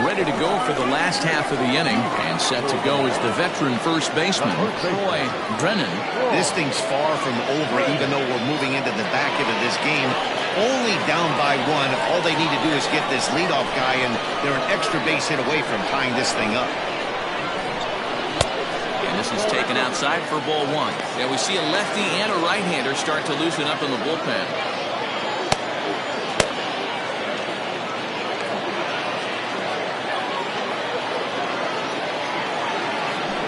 Ready to go for the last half of the inning, and set to go is the veteran first baseman, Troy Brennan. This thing's far from over, even though we're moving into the back end of this game. Only down by 1. All they need to do is get this leadoff guy, and they're an extra base hit away from tying this thing up. And this is taken outside for ball 1. Now we see a lefty and a right-hander start to loosen up in the bullpen.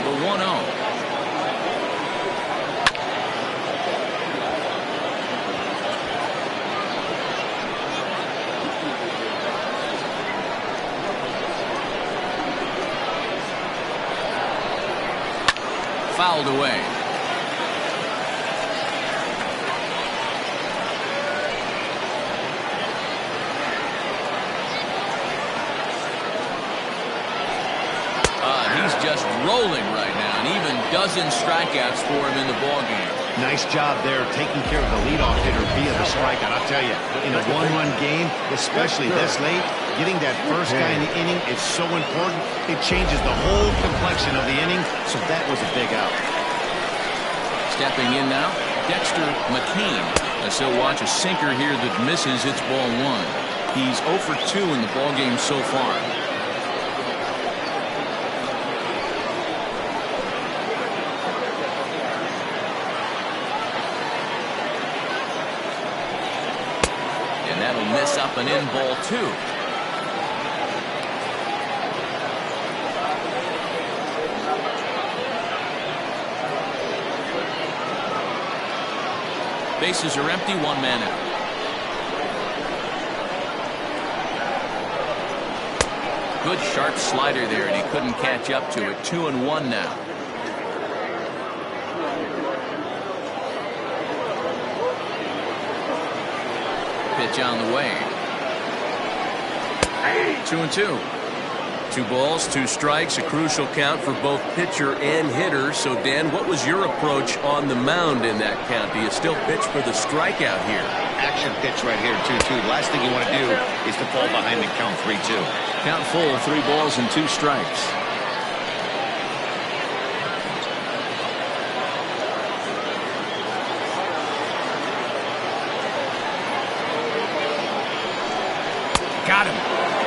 The 1-0. Fouled away. He's just rolling right now, and even dozen strikeouts for him in the ballgame. Nice job there taking care of the leadoff hitter via the strikeout. I'll tell you, in a one-run game, especially this late, getting that first guy in the inning is so important. It changes the whole complexion of the inning, so that was a big out. Stepping in now, Dexter McCain. As he'll watch a sinker here that misses. It's ball 1. He's 0 for 2 in the ballgame so far. And that'll miss up and in ball 2. Bases are empty, 1 man out. Good sharp slider there, and he couldn't catch up to it. 2-1 now. Pitch on the way. 2-2. 2 balls, 2 strikes, a crucial count for both pitcher and hitter. So, Dan, what was your approach on the mound in that count? Do you still pitch for the strikeout here? Action pitch right here, 2-2. Last thing you want to do is to fall behind and count 3-2. Count full, 3 balls and 2 strikes. Got him.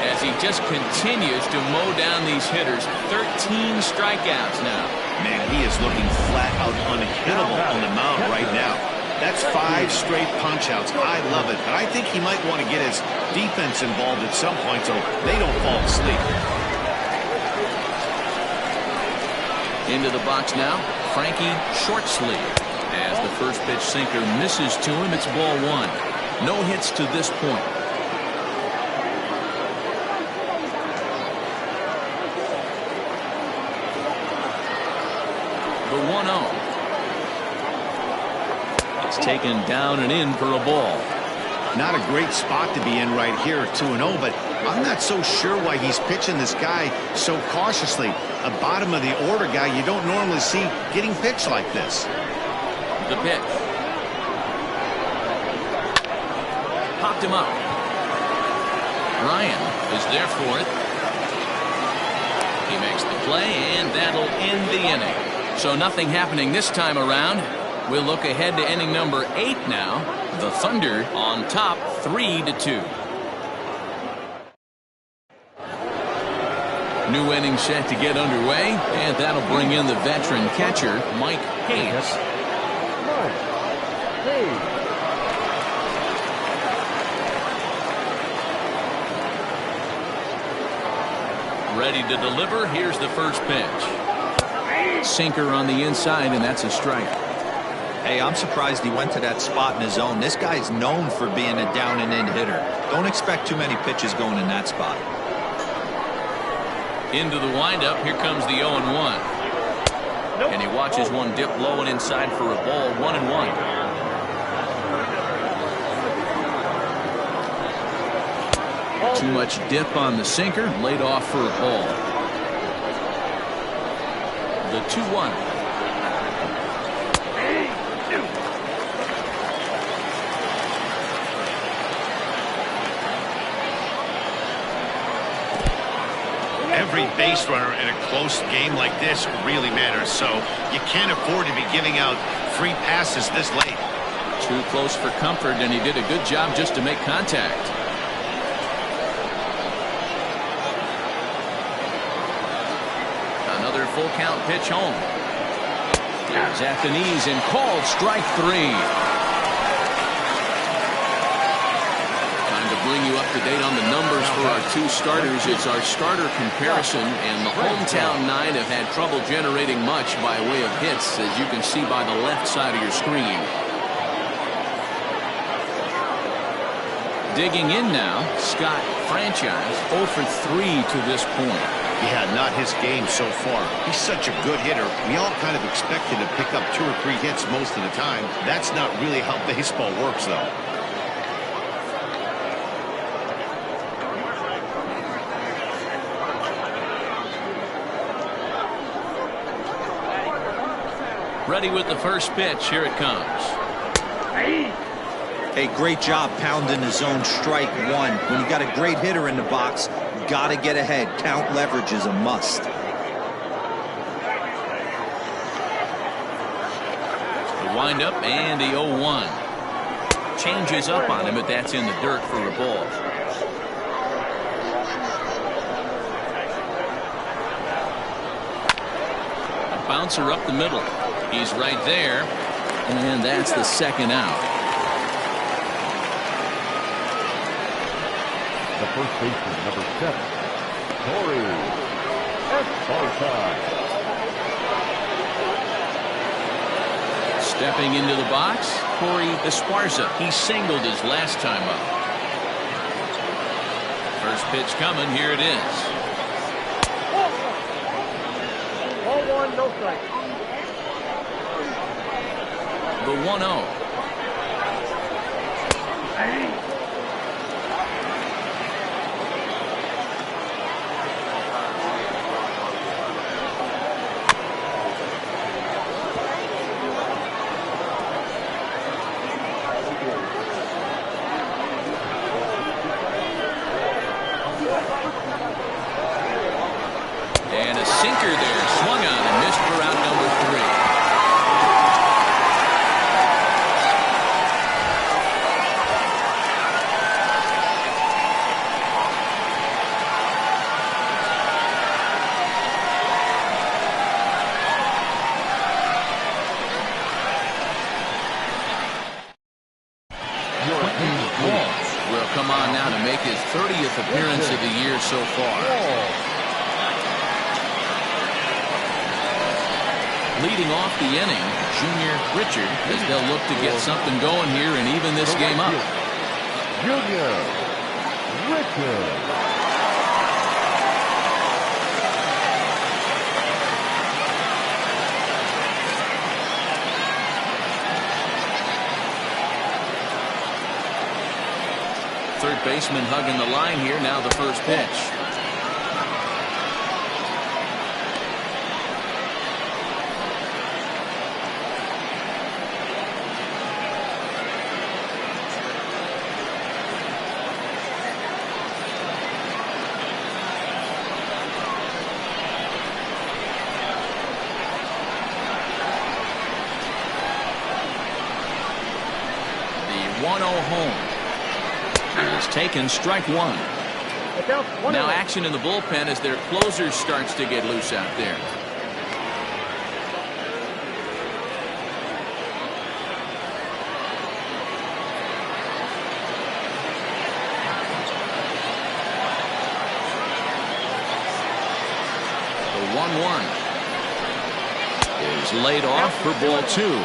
As he just continues to mow down these hitters. 13 strikeouts now. Man, he is looking flat out unhittable on the mound right now. That's 5 straight punch-outs. I love it. But I think he might want to get his defense involved at some point so they don't fall asleep. Into the box now, Frankie Shortsleeve. As the first pitch sinker misses to him, it's ball 1. No hits to this point. The 1-0. It's taken down and in for a ball. Not a great spot to be in right here, 2-0, but I'm not so sure why he's pitching this guy so cautiously. A bottom of the order guy you don't normally see getting pitched like this. The pitch. Popped him up. Ryan is there for it. He makes the play, and that'll end the inning. So nothing happening this time around. We'll look ahead to inning number 8 now. The Thunder on top 3-2. New inning set to get underway, and that'll bring in the veteran catcher, Mike Hayes. Ready to deliver. Here's the first pitch. Sinker on the inside, and that's a strike. Hey, I'm surprised he went to that spot in his zone. This guy's known for being a down and in hitter. Don't expect too many pitches going in that spot. Into the windup. Here comes the 0-1. And he watches one dip low and inside for a ball. 1-1. Too much dip on the sinker, laid off for a ball. The 2-1. Every base runner in a close game like this really matters, so you can't afford to be giving out free passes this late. Too close for comfort, and he did a good job just to make contact. Another full count pitch home. He's at the knees and called strike 3. Bring you up to date on the numbers for our two starters. It's our starter comparison, and the hometown nine have had trouble generating much by way of hits, as you can see by the left side of your screen. Digging in now, Scott Franchise 0 for 3 to this point. Yeah, not his game so far. He's such a good hitter. We all kind of expect him to pick up 2 or 3 hits most of the time. That's not really how baseball works, though. Ready with the first pitch. Here it comes. Hey, great job pounding the zone strike 1. When you got a great hitter in the box, you got to get ahead. Count leverage is a must. The windup and the 0-1. Changes up on him, but that's in the dirt for a ball. A bouncer up the middle. He's right there, and that's the second out. The first baseman, number 7, Torey Esparza. Stepping into the box, Torey Esparza. He singled his last time up. First pitch coming. Here it is. 0-1, no strike. The 1-0. And a sinker there, swung on and missed for out number 3. Will come on now to make his 30th appearance of the year so far. Leading off the inning, Junior Richard, as they'll look to get something going here and even this game up. Junior Richard. Third baseman hugging the line here. Now the first pitch. The 1-0 home. Is taken, strike 1. Now action in the bullpen as their closer starts to get loose out there. The 1-1 is laid off for ball 2.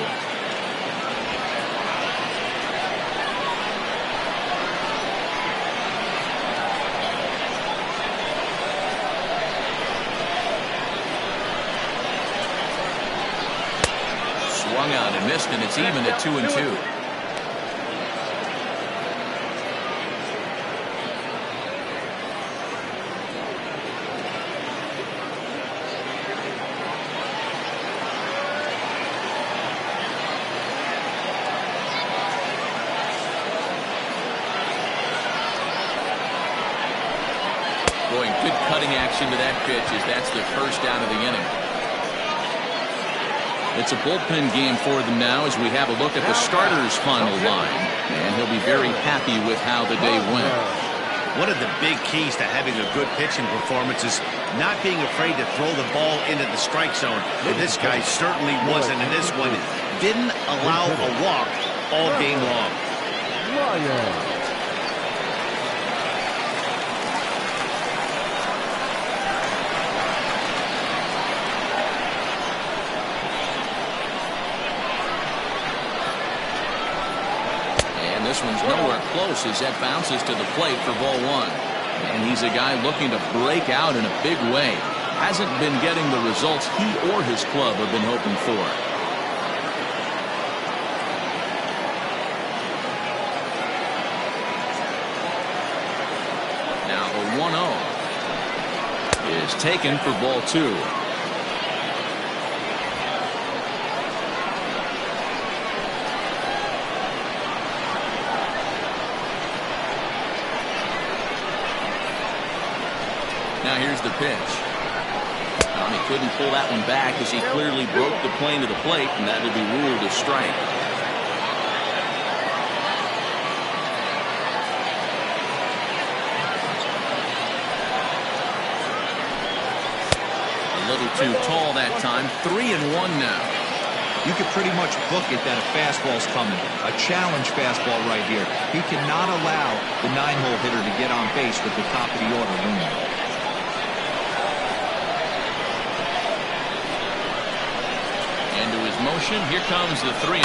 Swung out and missed, and it's even at 2-2. batting action to that pitch as that's the first out of the inning. It's a bullpen game for them now as we have a look at the starter's final line. And he'll be very happy with how the day went. One of the big keys to having a good pitching performance is not being afraid to throw the ball into the strike zone. And this guy certainly wasn't in this one. Didn't allow a walk all game long. Ryan. This one's nowhere close as that bounces to the plate for ball one. And he's a guy looking to break out in a big way. Hasn't been getting the results he or his club have been hoping for. Now the 1-0 is taken for ball two. Now here's the pitch. He couldn't pull that one back as he clearly broke the plane to the plate, and that would be ruled a strike. A little too tall that time. 3-1 now. You could pretty much book it that a fastball's coming. A challenge fastball right here. He cannot allow the 9-hole hitter to get on base with the top of the order looming. Into his motion. Here comes the 3-1.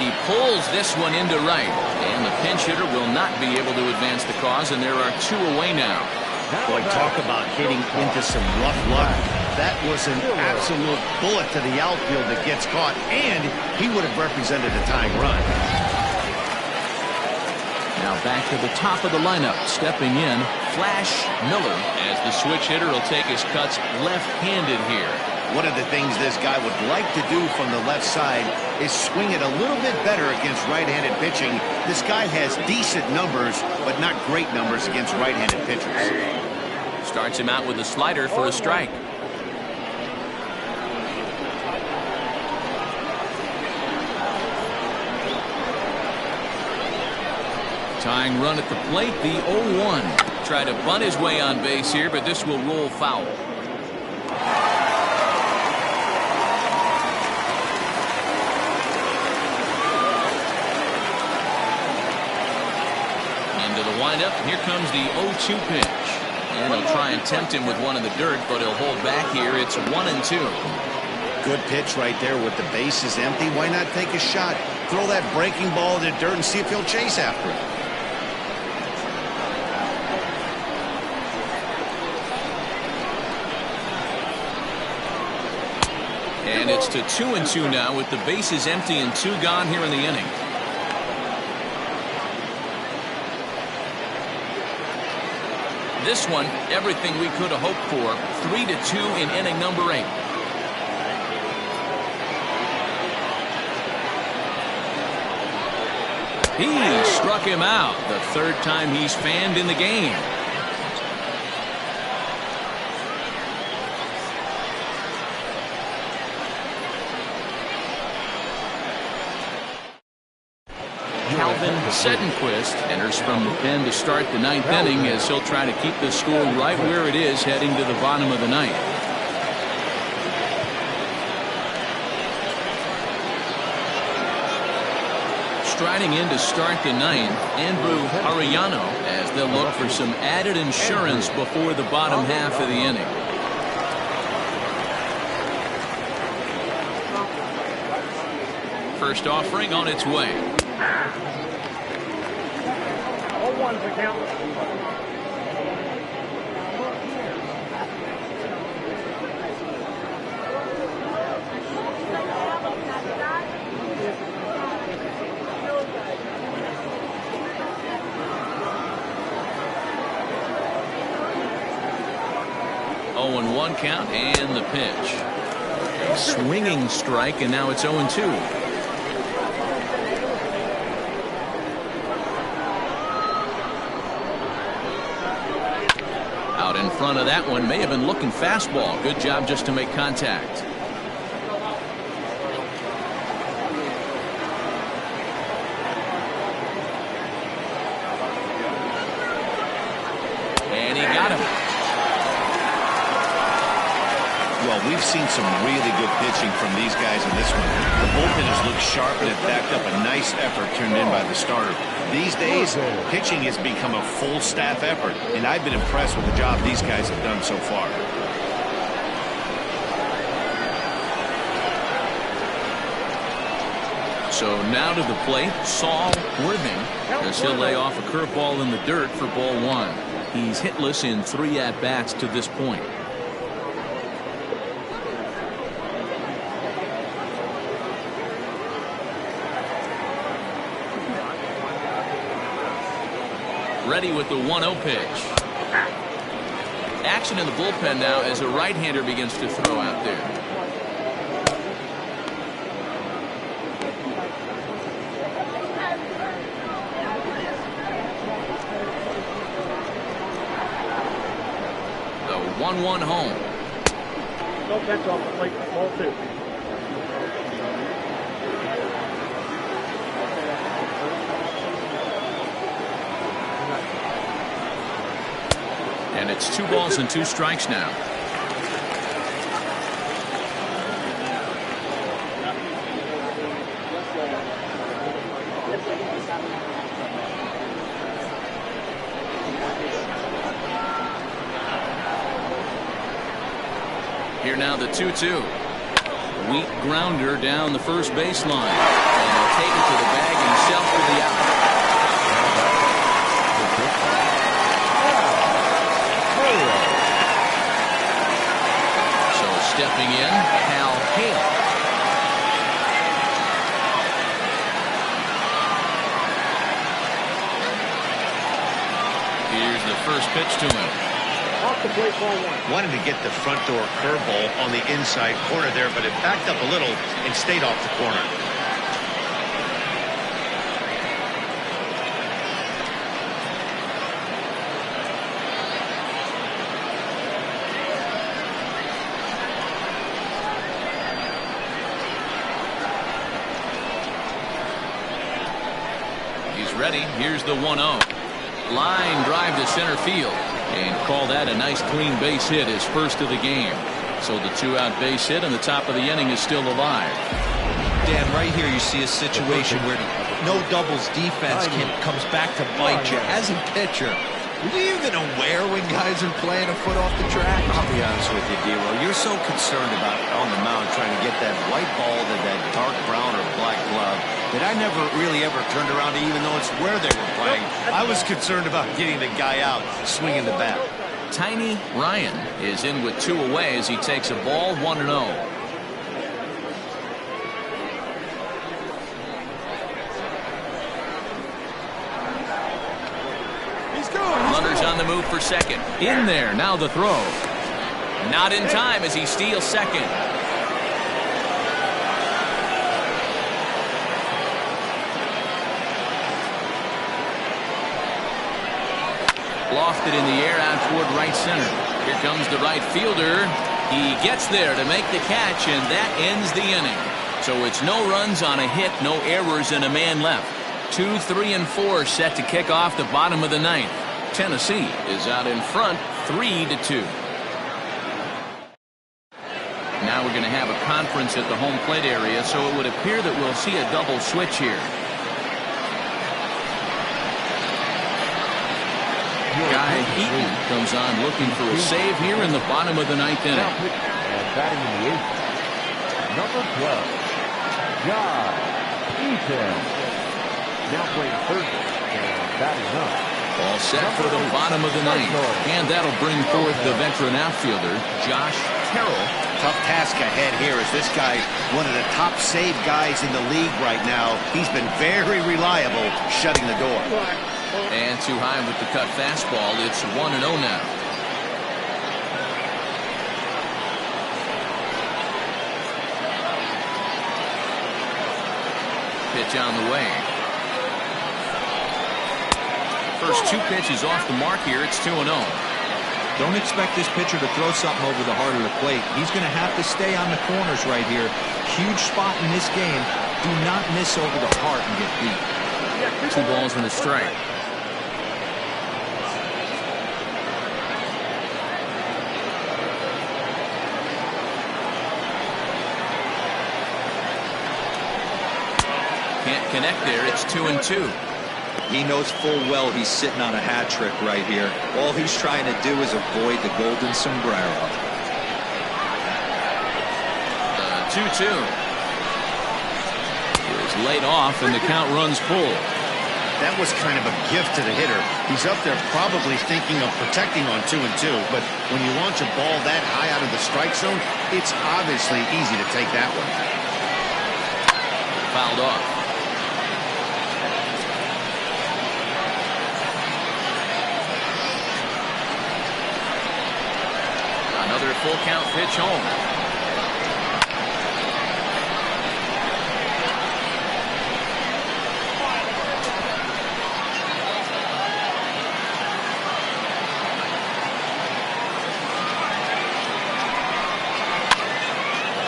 He pulls this one into right, and the pinch hitter will not be able to advance the cause, and there are two away now. Boy, talk about hitting into some rough luck. That was an absolute bullet to the outfield that gets caught, and he would have represented a tying run. Now back to the top of the lineup. Stepping in, Flash Miller, as the switch hitter will take his cuts left-handed here. One of the things this guy would like to do from the left side is swing it a little bit better against right-handed pitching. This guy has decent numbers, but not great numbers against right-handed pitchers. Starts him out with a slider for a strike. Tying run at the plate, the 0-1. Try to bunt his way on base here, but this will roll foul. Up, and here comes the 0-2 pitch, and he'll try and tempt him with one in the dirt, but he'll hold back here. It's 1-2. Good pitch right there with the bases empty. Why not take a shot? Throw that breaking ball in the dirt and see if he'll chase after it. And it's to 2-2 now with the bases empty and 2 gone here in the inning. This one, everything we could have hoped for. 3-2 in inning number 8. He struck him out. The third time he's fanned in the game. Calvin Sedenquist enters from the pen to start the 9th inning as he'll try to keep the score right where it is heading to the bottom of the 9th. Striding in to start the 9th, Andrew Arellano, as they'll look for some added insurance before the bottom half of the inning. First offering on its way. 0-1 for count. Oh, 1 count and the pitch. A swinging strike, and now it's 0-2. Out in front of that one, may have been looking fastball. Good job just to make contact. And he got him. Well, we've seen some really good pitching from these guys in this one. The bullpen has looked sharp and it backed up a nice effort turned in by the starter. These days, pitching has become a full staff effort, and I've been impressed with the job these guys have done so far. So now to the plate, Saul Worthing, as he'll lay off a curveball in the dirt for ball one. He's hitless in 3 at-bats to this point. Ready with the 1-0 pitch. Action in the bullpen now as a right-hander begins to throw out there. The 1-1 home. No catch off the plate. Ball 2. And it's 2 balls and 2 strikes now. Here now the 2-2. Weak grounder down the first baseline. And he'll take it to the bag himself for the out. Stepping in, Hal Hale. Here's the first pitch to him. Off the plate, ball 1. Wanted to get the front door curveball on the inside corner there, but it backed up a little and stayed off the corner. Ready. Here's the 1-0. Line drive to center field. And call that a nice clean base hit, his first of the game. So the 2-out base hit and the top of the inning is still alive. Dan, right here you see a situation where no doubles defense comes back to bite you. As a pitcher, are you even aware when guys are playing a foot off the track? I'll be honest with you, D-Roll. You're so concerned about on the mound trying to get that white ball to that dark brown or black glove that I never really ever turned around to even know it's where they were playing. I was concerned about getting the guy out, swinging the bat. Tiny Ryan is in with 2 away as he takes a ball 1-0. Runners on the move for second. In there, now the throw. Not in time as he steals second. Lofted in the air out toward right center. Here comes the right fielder. He gets there to make the catch, and that ends the inning. So it's no runs on a hit, no errors, and a man left. 2, 3, and 4 set to kick off the bottom of the 9th. Tennessee is out in front 3-2. Now we're going to have a conference at the home plate area, so it would appear that we'll see a double switch here. Guy Eaton comes on looking for a save here in the bottom of the 9th inning. And batting in the 8th, number 12, Guy Eaton. Now playing third and batting up. All set for the bottom of the 9th. And that'll bring forth the veteran outfielder, Josh Carroll. Tough task ahead here as this guy, one of the top save guys in the league right now. He's been very reliable shutting the door. And too high with the cut fastball. It's 1-0 now. Pitch on the way. First 2 pitches off the mark here. It's 2-0. Don't expect this pitcher to throw something over the heart of the plate. He's going to have to stay on the corners right here. Huge spot in this game. Do not miss over the heart and get beat. 2 balls and a strike. Can't connect there. It's 2-2. He knows full well he's sitting on a hat trick right here. All he's trying to do is avoid the golden sombrero. 2-2. Is laid off and the count runs full. That was kind of a gift to the hitter. He's up there probably thinking of protecting on 2-2, but when you launch a ball that high out of the strike zone, it's obviously easy to take that one. Fouled off. Another full count pitch home.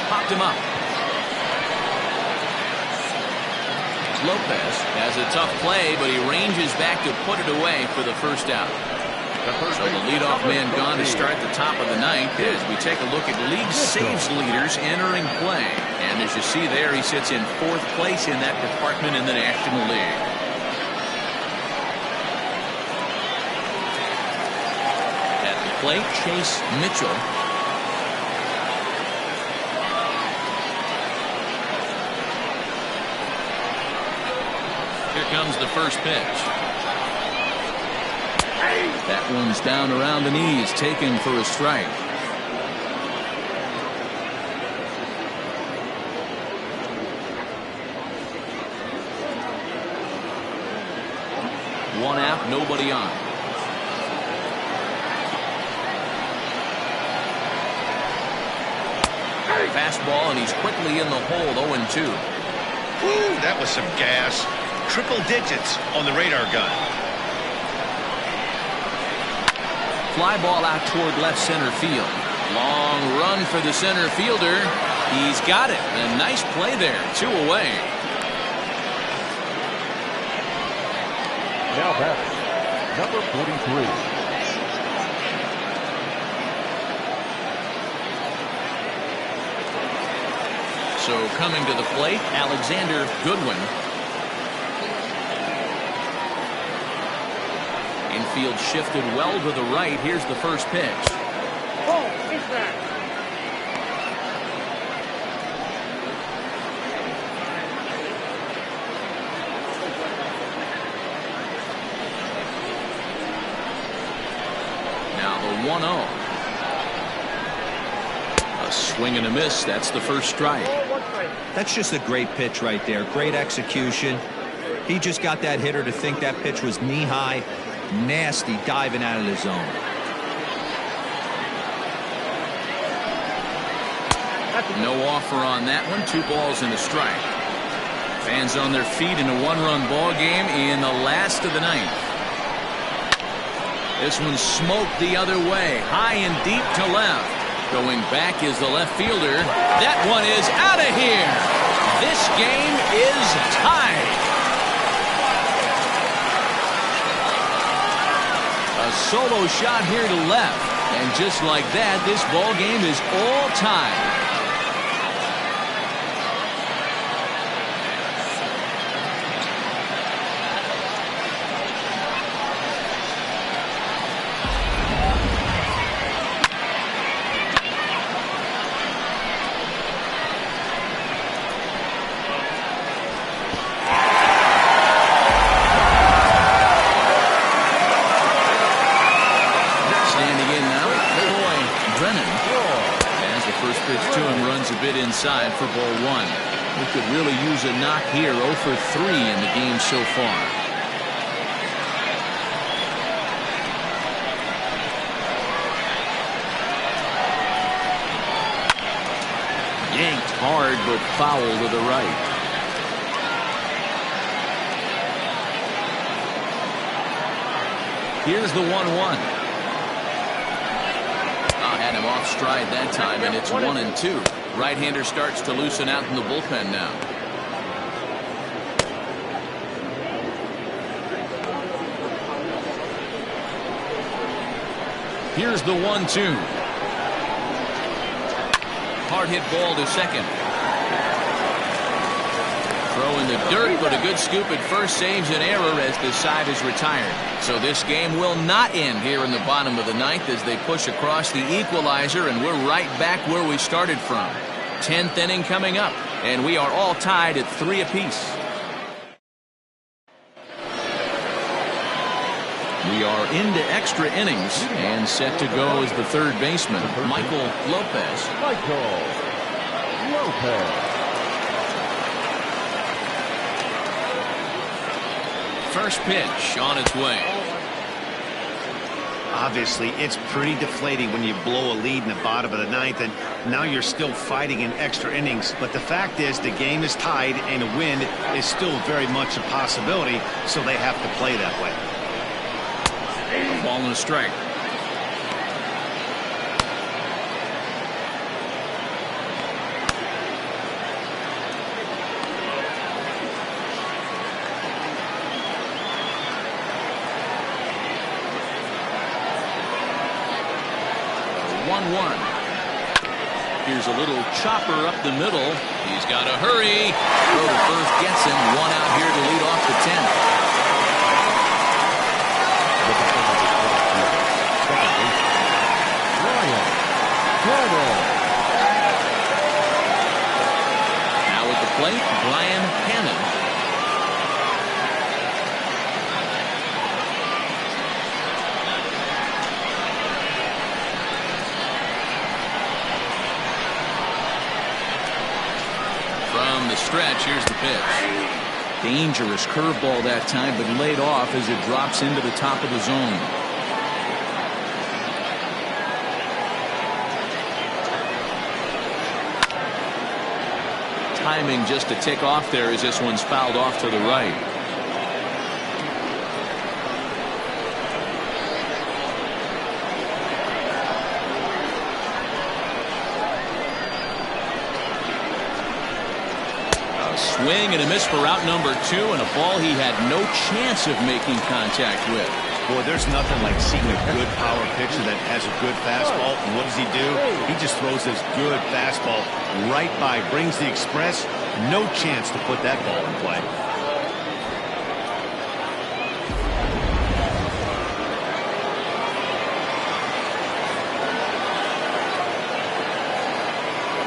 Popped him up. Lopez has a tough play, but he ranges back to put it away for the first out. So the leadoff man gone to start the top of the ninth as we take a look at league saves leaders entering play. And as you see there, he sits in 4th place in that department in the National League. At the plate, Chase Mitchell. Here comes the first pitch. That one's down around the knees, taken for a strike. One out, nobody on. Fastball, and he's quickly in the hole, 0-2. Woo, that was some gas. Triple digits on the radar gun. Fly ball out toward left center field. Long run for the center fielder. He's got it. A nice play there. 2 away. Now batting, number 43. So coming to the plate, Alexander Goodwin. Infield shifted well to the right. Here's the first pitch. Oh, he's back. Now the 1-0. A swing and a miss. That's the first strike. That's just a great pitch right there. Great execution. He just got that hitter to think that pitch was knee high. Nasty diving out of the zone. No offer on that one. 2 balls and a strike. Fans on their feet in a 1-run ball game in the last of the 9th. This one smoked the other way, high and deep to left. Going back is the left fielder. That one is out of here. This game is tied. A solo shot here to left, and just like that, this ball game is all tied. Inside for ball 1. We could really use a knock here. 0 for 3 in the game so far. Yanked hard but foul to the right. Here's the 1-1. Had him off stride that time, and it's 1-2. Right-hander starts to loosen out in the bullpen now. Here's the 1-2. Hard hit ball to second. Throw in the dirt, but a good scoop at first saves an error as the side is retired. So this game will not end here in the bottom of the ninth as they push across the equalizer, and we're right back where we started from. 10th inning coming up, and we are all tied at 3 apiece. We are into extra innings and set to go as the third baseman, Michael Lopez. Michael Lopez. First pitch on its way. Obviously, it's pretty deflating when you blow a lead in the bottom of the ninth, and now you're still fighting in extra innings. But the fact is, the game is tied, and a win is still very much a possibility, so they have to play that way. A ball and a strike. Here's a little chopper up the middle. He's got to hurry. Throw to first gets him. One out here to lead off the 10th. Now at the plate, Brian Hannon. From the stretch, here's the pitch. Dangerous curveball that time, but laid off as it drops into the top of the zone. Timing just a tick off there as this one's fouled off to the right. Swing and a miss for out number 2, and a ball he had no chance of making contact with. Boy, there's nothing like seeing a good power pitcher that has a good fastball. And what does he do? He just throws this good fastball right by, brings the express. No chance to put that ball in play.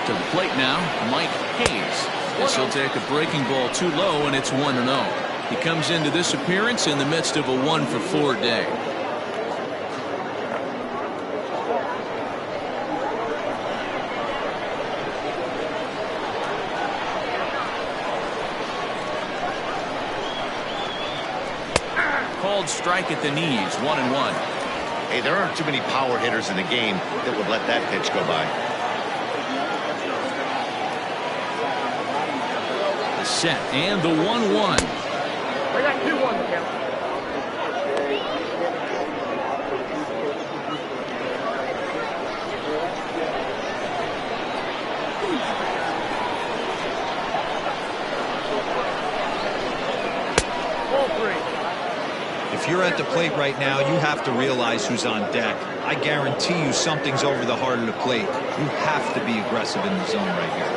To the plate now, Mike Hayes. This will take a breaking ball too low, and it's 1-0. He comes into this appearance in the midst of a 1-for-4 day. Called strike at the knees, 1-1. Hey, there aren't too many power hitters in the game that would let that pitch go by. Set and the 1-1. I got 2-1 to count. If you're at the plate right now, you have to realize who's on deck. I guarantee you something's over the heart of the plate. You have to be aggressive in the zone right here.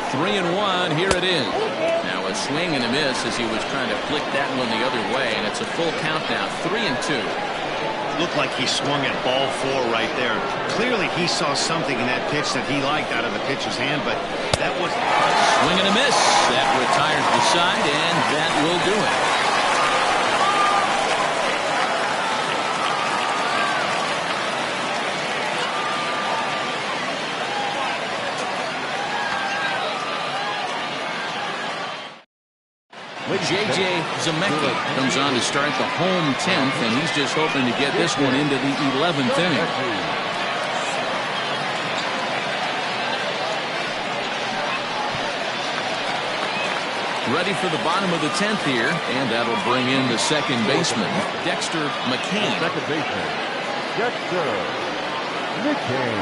3-1, here it is. Now a swing and a miss as he was trying to flick that one the other way, and it's a full count now, 3-2. Looked like he swung at ball 4 right there. Clearly he saw something in that pitch that he liked out of the pitcher's hand, but that was... Swing and a miss. That retires the side, and that will do it. J.J. Zemecki comes on to start the home 10th, and he's just hoping to get this one into the 11th inning. Ready for the bottom of the 10th here, and that'll bring in the second baseman, Dexter McCain. Second baseman, Dexter McCain.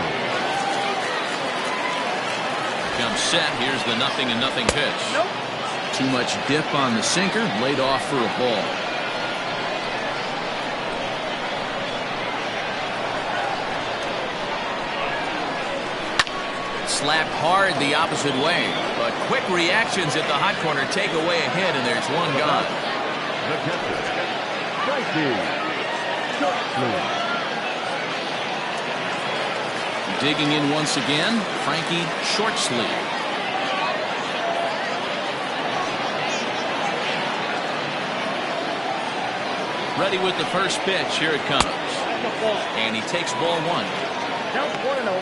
Comes set. Here's the 0-0 pitch. Nope. Too much dip on the sinker, laid off for a ball. Slapped hard the opposite way, but quick reactions at the hot corner take away a hit, and there's one gone. The catcher, Frankie Shortsleeve. Digging in once again, Frankie Shortsleeve. Ready with the first pitch. Here it comes. And he takes ball one. Count 1-0.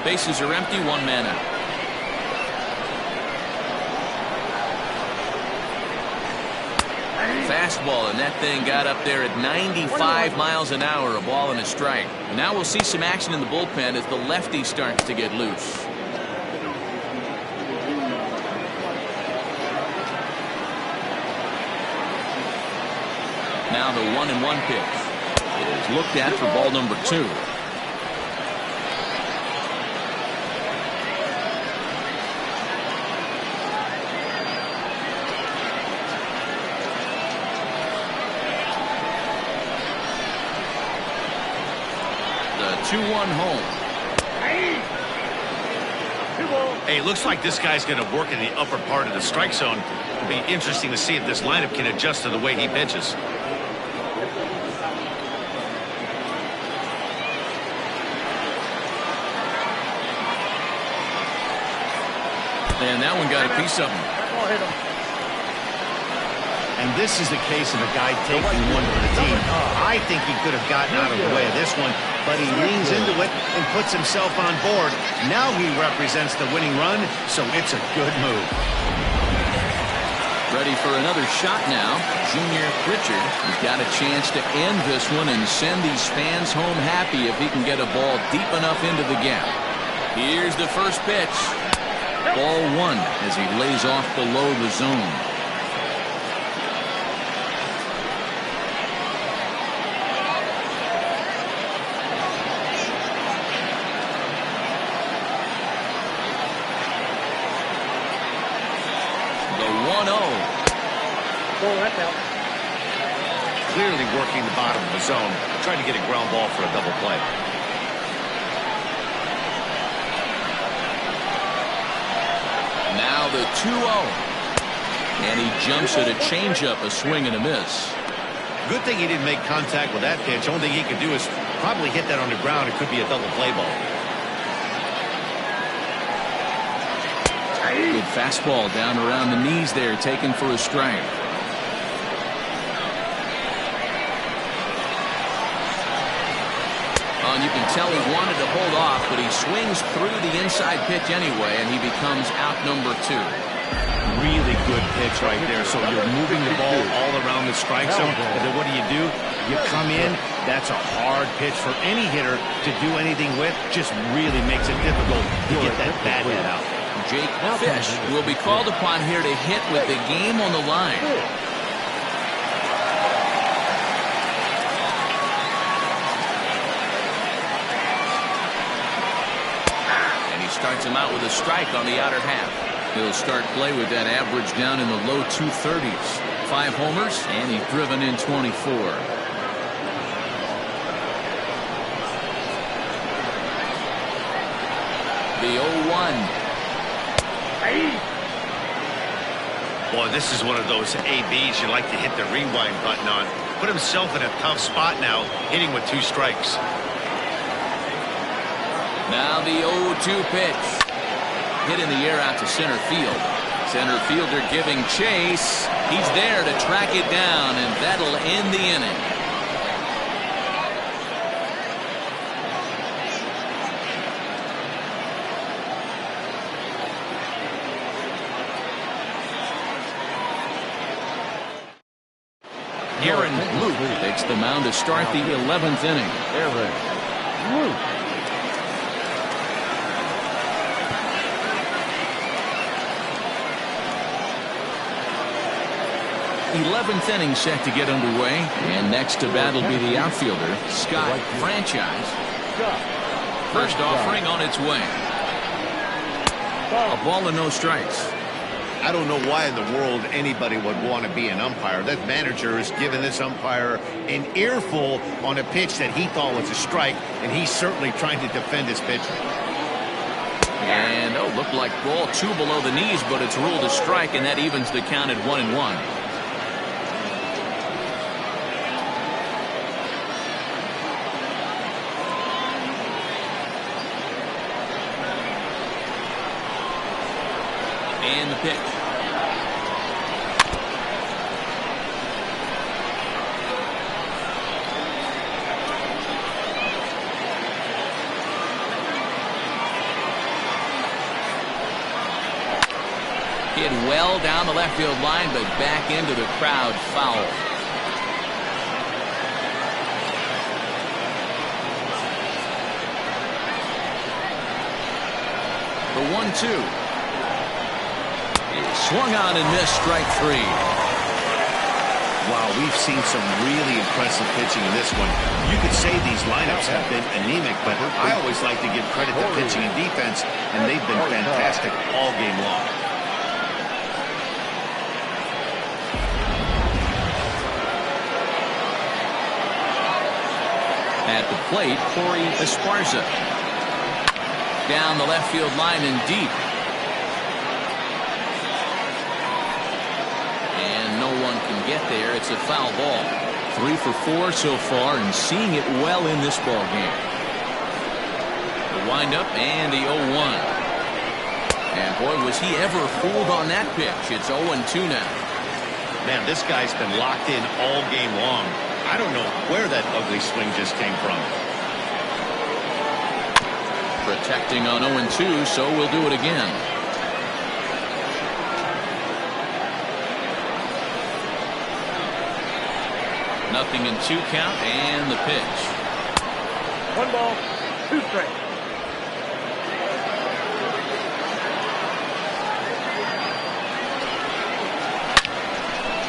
Bases are empty, one man out. Fastball, and that thing got up there at 95 miles an hour, a ball and a strike. And now we'll see some action in the bullpen as the lefty starts to get loose. Now the 1-1 pitch. It is looked at for ball number 2. The 2-1 home. Hey, looks like this guy's going to work in the upper part of the strike zone. It'll be interesting to see if this lineup can adjust to the way he pitches. And that one got a piece of him. And this is a case of a guy taking one for the team. I think he could have gotten out of the way of this one, but he leans into it and puts himself on board. Now he represents the winning run, so it's a good move. Ready for another shot now. Junior Pritchard has got a chance to end this one and send these fans home happy if he can get a ball deep enough into the gap. Here's the first pitch. Ball one as he lays off below the zone. The 1-0. Clearly working the bottom of the zone, trying to get a ground ball for a double play. Now the 2-0. And he jumps at a changeup, a swing and a miss. Good thing he didn't make contact with that pitch. Only thing he could do is probably hit that on the ground. It could be a double play ball. Good fastball down around the knees there, taken for a strike. Oh, and you can tell he wanted to hold off, but he swings through the inside pitch anyway, and he becomes out number 2. Really good pitch right there. So you're moving the ball all around the strike zone. And then what do? You come in. That's a hard pitch for any hitter to do anything with. Just really makes it difficult to get that bat head out. Jake Fish will be called upon here to hit with the game on the line. And he starts him out with a strike on the outer half. He'll start play with that average down in the low 230s. 5 homers, and he's driven in 24. The 0-1. Boy, this is one of those ABs you like to hit the rewind button on. Put himself in a tough spot now, hitting with 2 strikes. Now the 0-2 pitch. Hit in the air out to center field. Center fielder giving chase. He's there to track it down, and that'll end the inning. Aaron Luke takes the mound to start the 11th inning. loose. 11th inning set to get underway, and next to bat will be the outfielder, Scott Franchise. First offering on its way. A ball and no strikes. I don't know why in the world anybody would want to be an umpire. That manager has given this umpire an earful on a pitch that he thought was a strike, and he's certainly trying to defend his pitcher. And, looked like ball 2 below the knees, but it's ruled a strike, and that evens the count at 1-1. And the pitch. Hit well down the left field line, but back into the crowd, foul. The 1-2. Swung on and missed, strike 3. Wow, we've seen some really impressive pitching in this one. You could say these lineups have been anemic, but I always like to give credit to pitching and defense, and they've been fantastic all game long. At the plate, Corey Esparza. Down the left field line and deep. No one can get there. It's a foul ball. 3 for 4 so far, and seeing it well in this ball game. The windup and the 0-1. And boy, was he ever fooled on that pitch. It's 0-2 now. Man, this guy's been locked in all game long. I don't know where that ugly swing just came from. Protecting on 0-2, so we'll do it again. Nothing in 2 count, and the pitch. 1 ball, 2 strikes.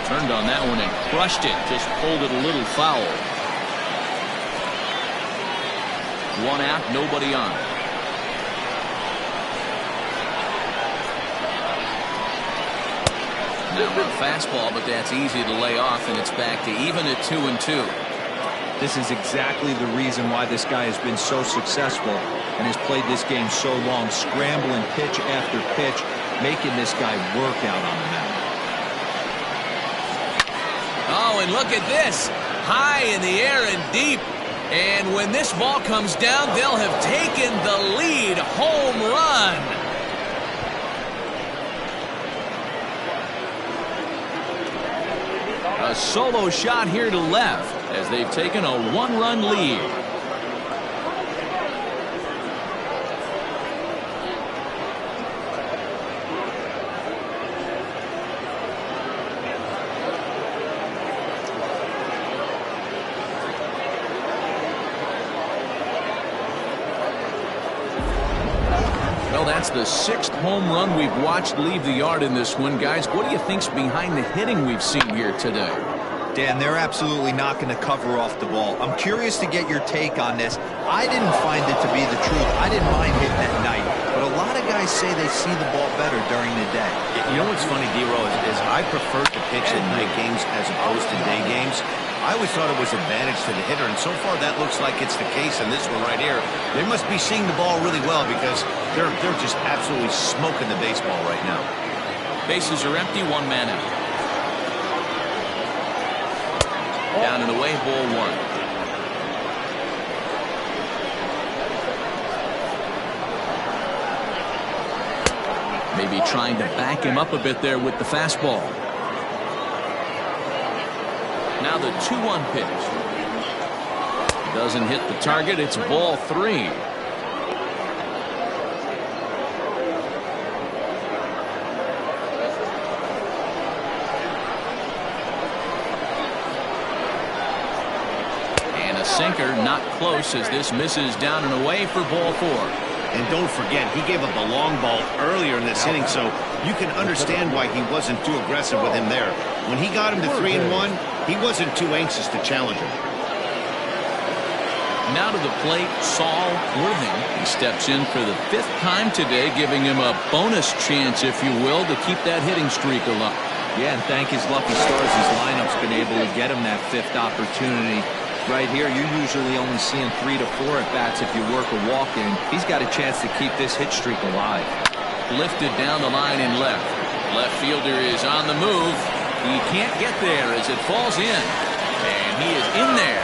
Turned on that one and crushed it. Just pulled it a little foul. 1 out, nobody on. Now a fastball, but that's easy to lay off, and it's back to even at 2-2. This is exactly the reason why this guy has been so successful and has played this game so long, scrambling pitch after pitch, making this guy work out on the mound. Oh, and look at this. High in the air and deep. And when this ball comes down, they'll have taken the lead. Home run. A solo shot here to left as they've taken a 1-run lead. Well, that's the 6th home run we've watched leave the yard in this one. Guys, what do you think's behind the hitting we've seen here today? Dan, they're absolutely not going to cover off the ball. I'm curious to get your take on this. I didn't find it to be the truth. I didn't mind hitting at night, but a lot of guys say they see the ball better during the day. You know what's funny, D-Row, is I prefer to pitch in night games as opposed to day games. I always thought it was advantage to the hitter, and so far that looks like it's the case in this one right here. They must be seeing the ball really well because they're just absolutely smoking the baseball right now. Bases are empty, 1 man out. Down and away, ball 1. Maybe trying to back him up a bit there with the fastball. Now the 2-1 pitch. Doesn't hit the target. It's ball 3. sinker, not close as this misses down and away for ball 4. And don't forget, he gave up a long ball earlier in this inning, so you can understand why he wasn't too aggressive with him there. When he got him to 3-1, he wasn't too anxious to challenge him. Now to the plate, Saul Worthing. He steps in for the 5th time today, giving him a bonus chance, if you will, to keep that hitting streak alive. Yeah, and thank his lucky stars, his lineup's been able to get him that 5th opportunity. Right here, you're usually only seeing 3 to 4 at-bats if you work a walk-in. He's got a chance to keep this hit streak alive. Lifted down the line in left. Left fielder is on the move. He can't get there as it falls in. And he is in there.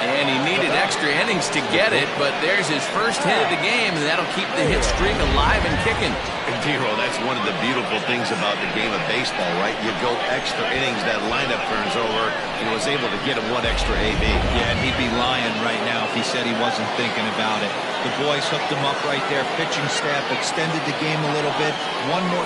And he needed extra innings to get it, but there's his first hit of the game, and that'll keep the hit streak alive and kicking. And Dero, that's one of the beautiful things about the game of baseball, right? You go extra innings, that lineup turns over, and was able to get him 1 extra AB. Yeah, and he'd be lying right now if he said he wasn't thinking about it. The boys hooked him up right there. Pitching staff extended the game a little bit. One more.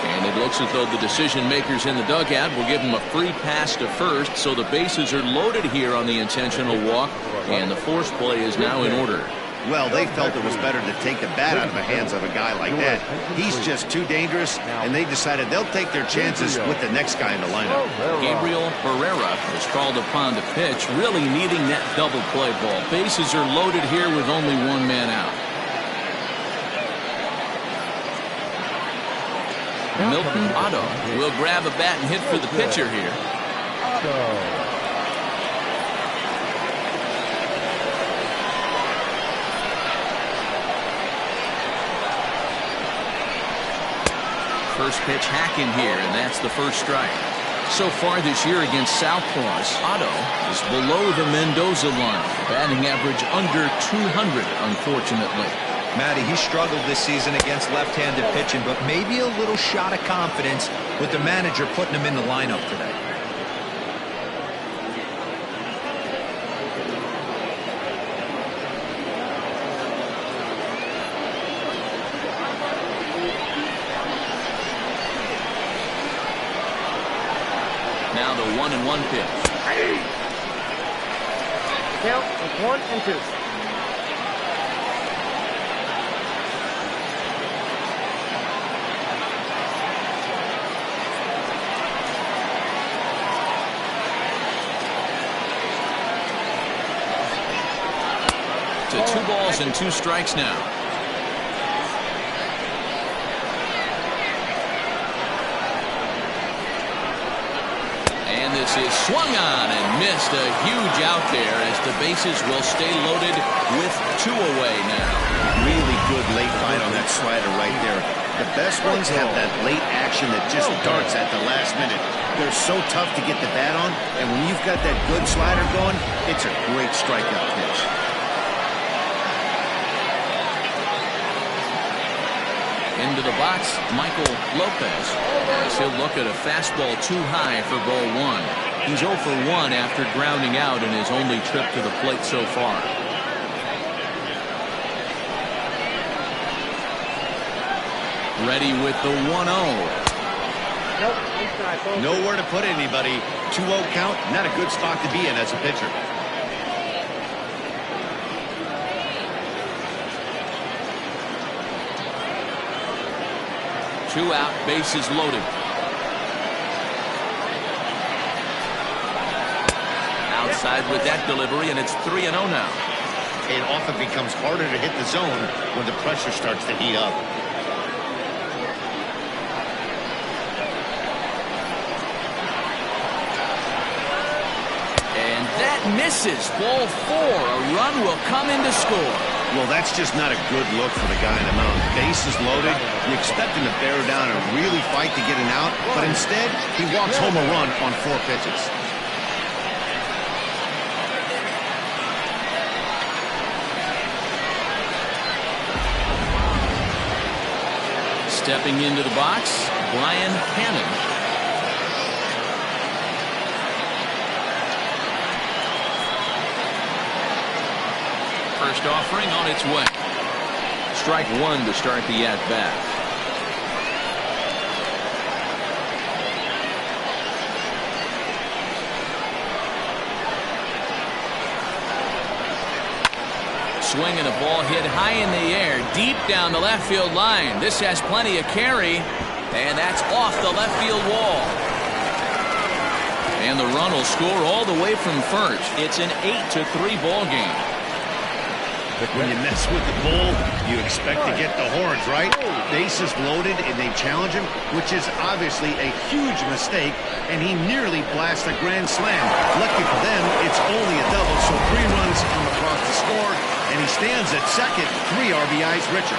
And it looks as though the decision makers in the dugout will give him a free pass to first, so the bases are loaded here on the intentional walk, and the force play is now in order. Well, they felt it was better to take the bat out of the hands of a guy like that. He's just too dangerous, and they decided they'll take their chances with the next guy in the lineup. Gabriel Barrera was called upon to pitch, really needing that double play ball. Bases are loaded here with only 1 man out. Milton Otto will grab a bat and hit for the pitcher here. First pitch hack in here, and that's the first strike. So far this year against Southpaws, Otto is below the Mendoza line. Batting average under 200, unfortunately. Matty, he struggled this season against left-handed pitching, but maybe a little shot of confidence with the manager putting him in the lineup today. Now the 1-1 pitch. Count is 1-2. To 2 balls and 2 strikes now. And this is swung on and missed. A huge out there as the bases will stay loaded with 2 away now. Really good late fight on that slider right there. The best ones have that late action that just darts at the last minute. They're so tough to get the bat on, and when you've got that good slider going, it's a great strikeout pitch. Into the box, Michael Lopez, as he'll look at a fastball too high for ball 1. He's 0 for 1 after grounding out in his only trip to the plate so far. Ready with the 1-0. Nowhere to put anybody. 2-0 count, not a good spot to be in as a pitcher. 2 out, bases loaded. Outside with that delivery, and it's 3-0 now. It often becomes harder to hit the zone when the pressure starts to heat up. And that misses. Ball 4. A run will come in to score. Well, that's just not a good look for the guy in the mound. Bases loaded. You expect him to bear down and really fight to get an out, but instead, he walks home a run on 4 pitches. Stepping into the box, Brian Cannon. First offering on its way. Strike 1 to start the at-bat. swing and a ball hit high in the air, deep down the left field line. This has plenty of carry, and that's off the left field wall. And the run will score all the way from first. It's an 8-3 ball game. When you mess with the bull, you expect to get the horns, right? Bases loaded, and they challenge him, which is obviously a huge mistake, and he nearly blasts a grand slam. Lucky for them, it's only a double, so 3 runs come across the score, and he stands at second, 3 RBIs richer.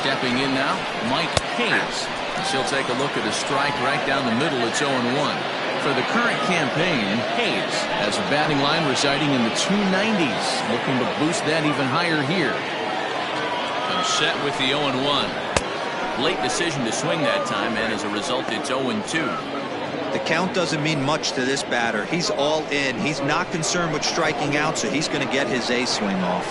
Stepping in now, Mike Hayes. He'll take a look at a strike right down the middle. It's 0-1. For the current campaign, Hayes has a batting line residing in the 290s, looking to boost that even higher here. And set with the 0-1. Late decision to swing that time, and as a result, it's 0-2. The count doesn't mean much to this batter. He's all in. He's not concerned with striking out, so he's going to get his A swing off.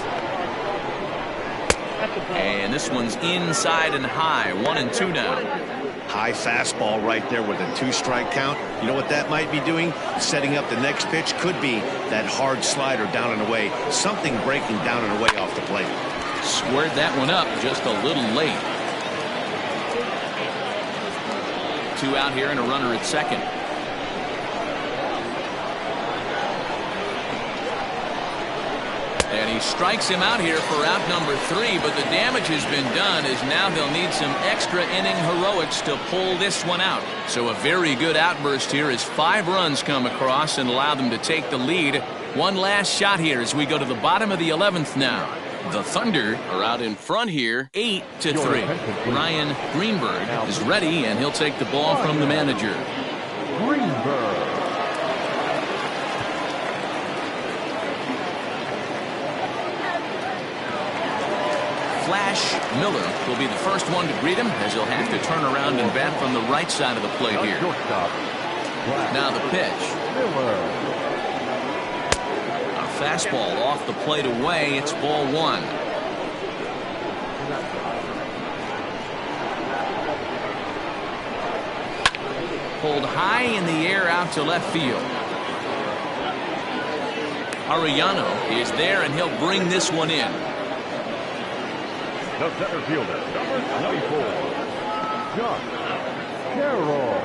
And this one's inside and high. 1-2 now. High fastball right there with a 2-strike count. You know what that might be doing? Setting up the next pitch. Could be that hard slider down and away. Something breaking down and away off the plate. Squared that one up just a little late. 2 out here and a runner at second. And he strikes him out here for out number 3, but the damage has been done as now they'll need some extra inning heroics to pull this one out. So a very good outburst here as 5 runs come across and allow them to take the lead. One last shot here as we go to the bottom of the 11th now. The Thunder are out in front here, 8-3. Ryan Greenberg is ready, and he'll take the ball from the manager. Greenberg. Flash Miller will be the first one to greet him, as he'll have to turn around and bat from the right side of the plate here. Now the pitch. A fastball off the plate away. It's ball 1. Pulled high in the air out to left field. Arellano is there, and he'll bring this one in. The center fielder, number 24, Josh Carroll.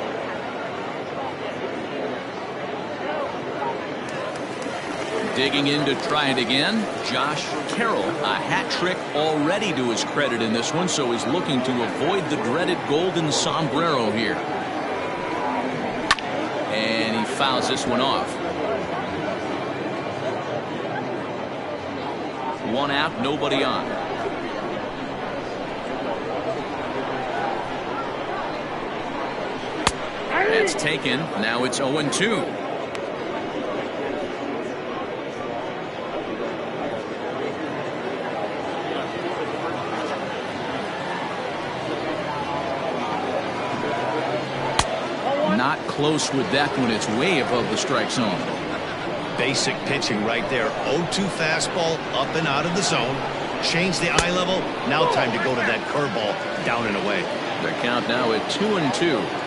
Digging in to try it again, Josh Carroll. A hat trick already to his credit in this one, so he's looking to avoid the dreaded golden sombrero here. And he fouls this one off. 1 out, nobody on. That's taken. Now it's 0-2. Not close with that one. It's way above the strike zone. Basic pitching right there. 0-2 fastball up and out of the zone. Change the eye level. Now time to go to that curveball down and away. The count now at 2-2.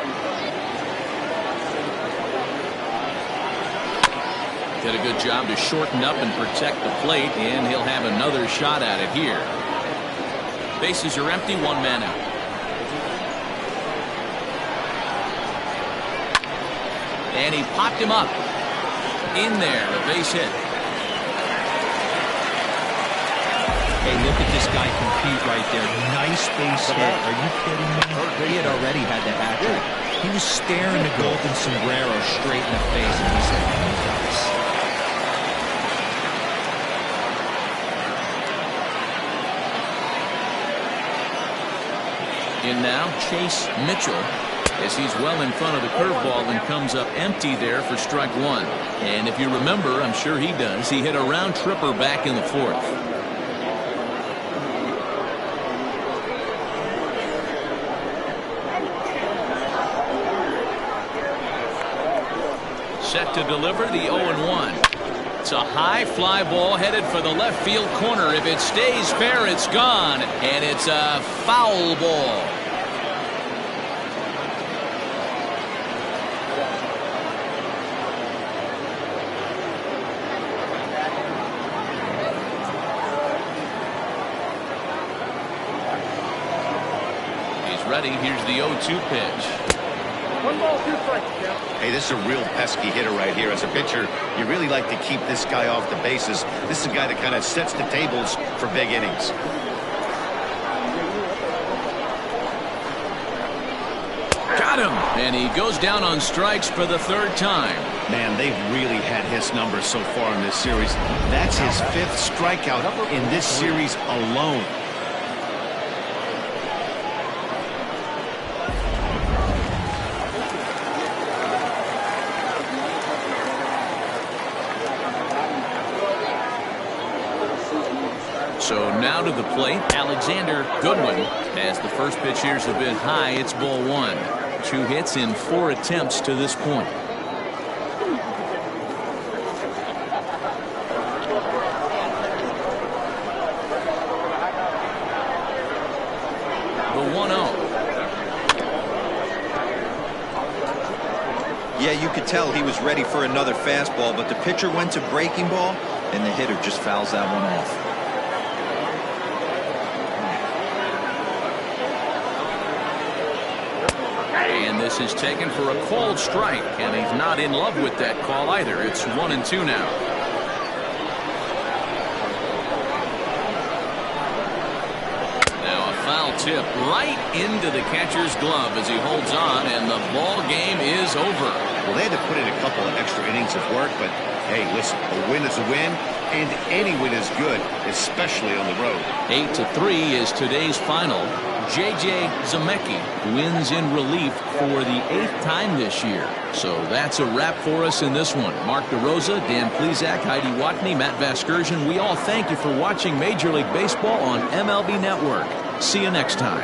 Did a good job to shorten up and protect the plate, and he'll have another shot at it here. Bases are empty, 1 man out. And he popped him up. In there, a base hit. Hey, look at this guy compete right there. Nice base hit. Are you kidding me? He had already had the hat trick. He was staring the golden sombrero straight in the face, and he said, "Nice." In now, Chase Mitchell, as he's well in front of the curveball and comes up empty there for strike 1. And if you remember, I'm sure he does, he hit a round tripper back in the 4th. Set to deliver the 0-1. It's a high fly ball headed for the left field corner. If it stays fair, it's gone. And it's a foul ball. ready. Here's the 0-2 pitch. 1 ball, 2 strikes, Count. Hey, this is a real pesky hitter right here. As a pitcher, you really like to keep this guy off the bases. This is a guy that kind of sets the tables for big innings. Got him! And he goes down on strikes for the 3rd time. Man, they've really had his numbers so far in this series. That's his 5th strikeout in this series alone. So now to the plate, Alexander Goodwin. As the first pitch here's a bit high, it's ball 1. 2 hits in 4 attempts to this point. The 1-0. Yeah, you could tell he was ready for another fastball, but the pitcher went to breaking ball, and the hitter just fouls that one off. And this is taken for a called strike, and he's not in love with that call either. It's 1-2 now. Now a foul tip right into the catcher's glove as he holds on, and the ball game is over. Well, they had to put in a couple of extra innings of work, but hey, listen, a win is a win, and any win is good, especially on the road. 8-3 is today's final. J.J. Zemecki wins in relief for the 8th time this year. So that's a wrap for us in this one. Mark DeRosa, Dan Plesac, Heidi Watney, Matt Vasgersian. We all thank you for watching Major League Baseball on MLB Network. See you next time.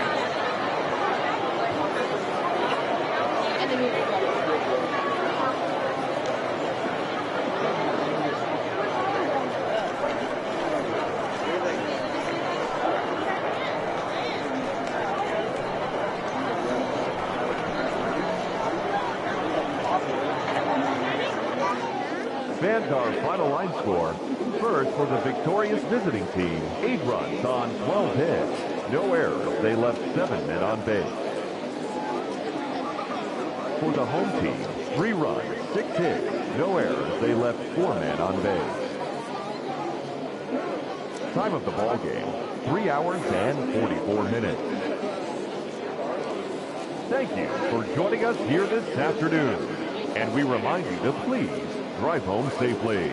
Fans, our final line score. First, for the victorious visiting team, 8 runs on 12 hits. No errors. They left 7 men on base. For the home team, 3 runs, 6 hits. No errors. They left 4 men on base. Time of the ball game, 3 hours and 44 minutes. Thank you for joining us here this afternoon. And we remind you to please drive home safely.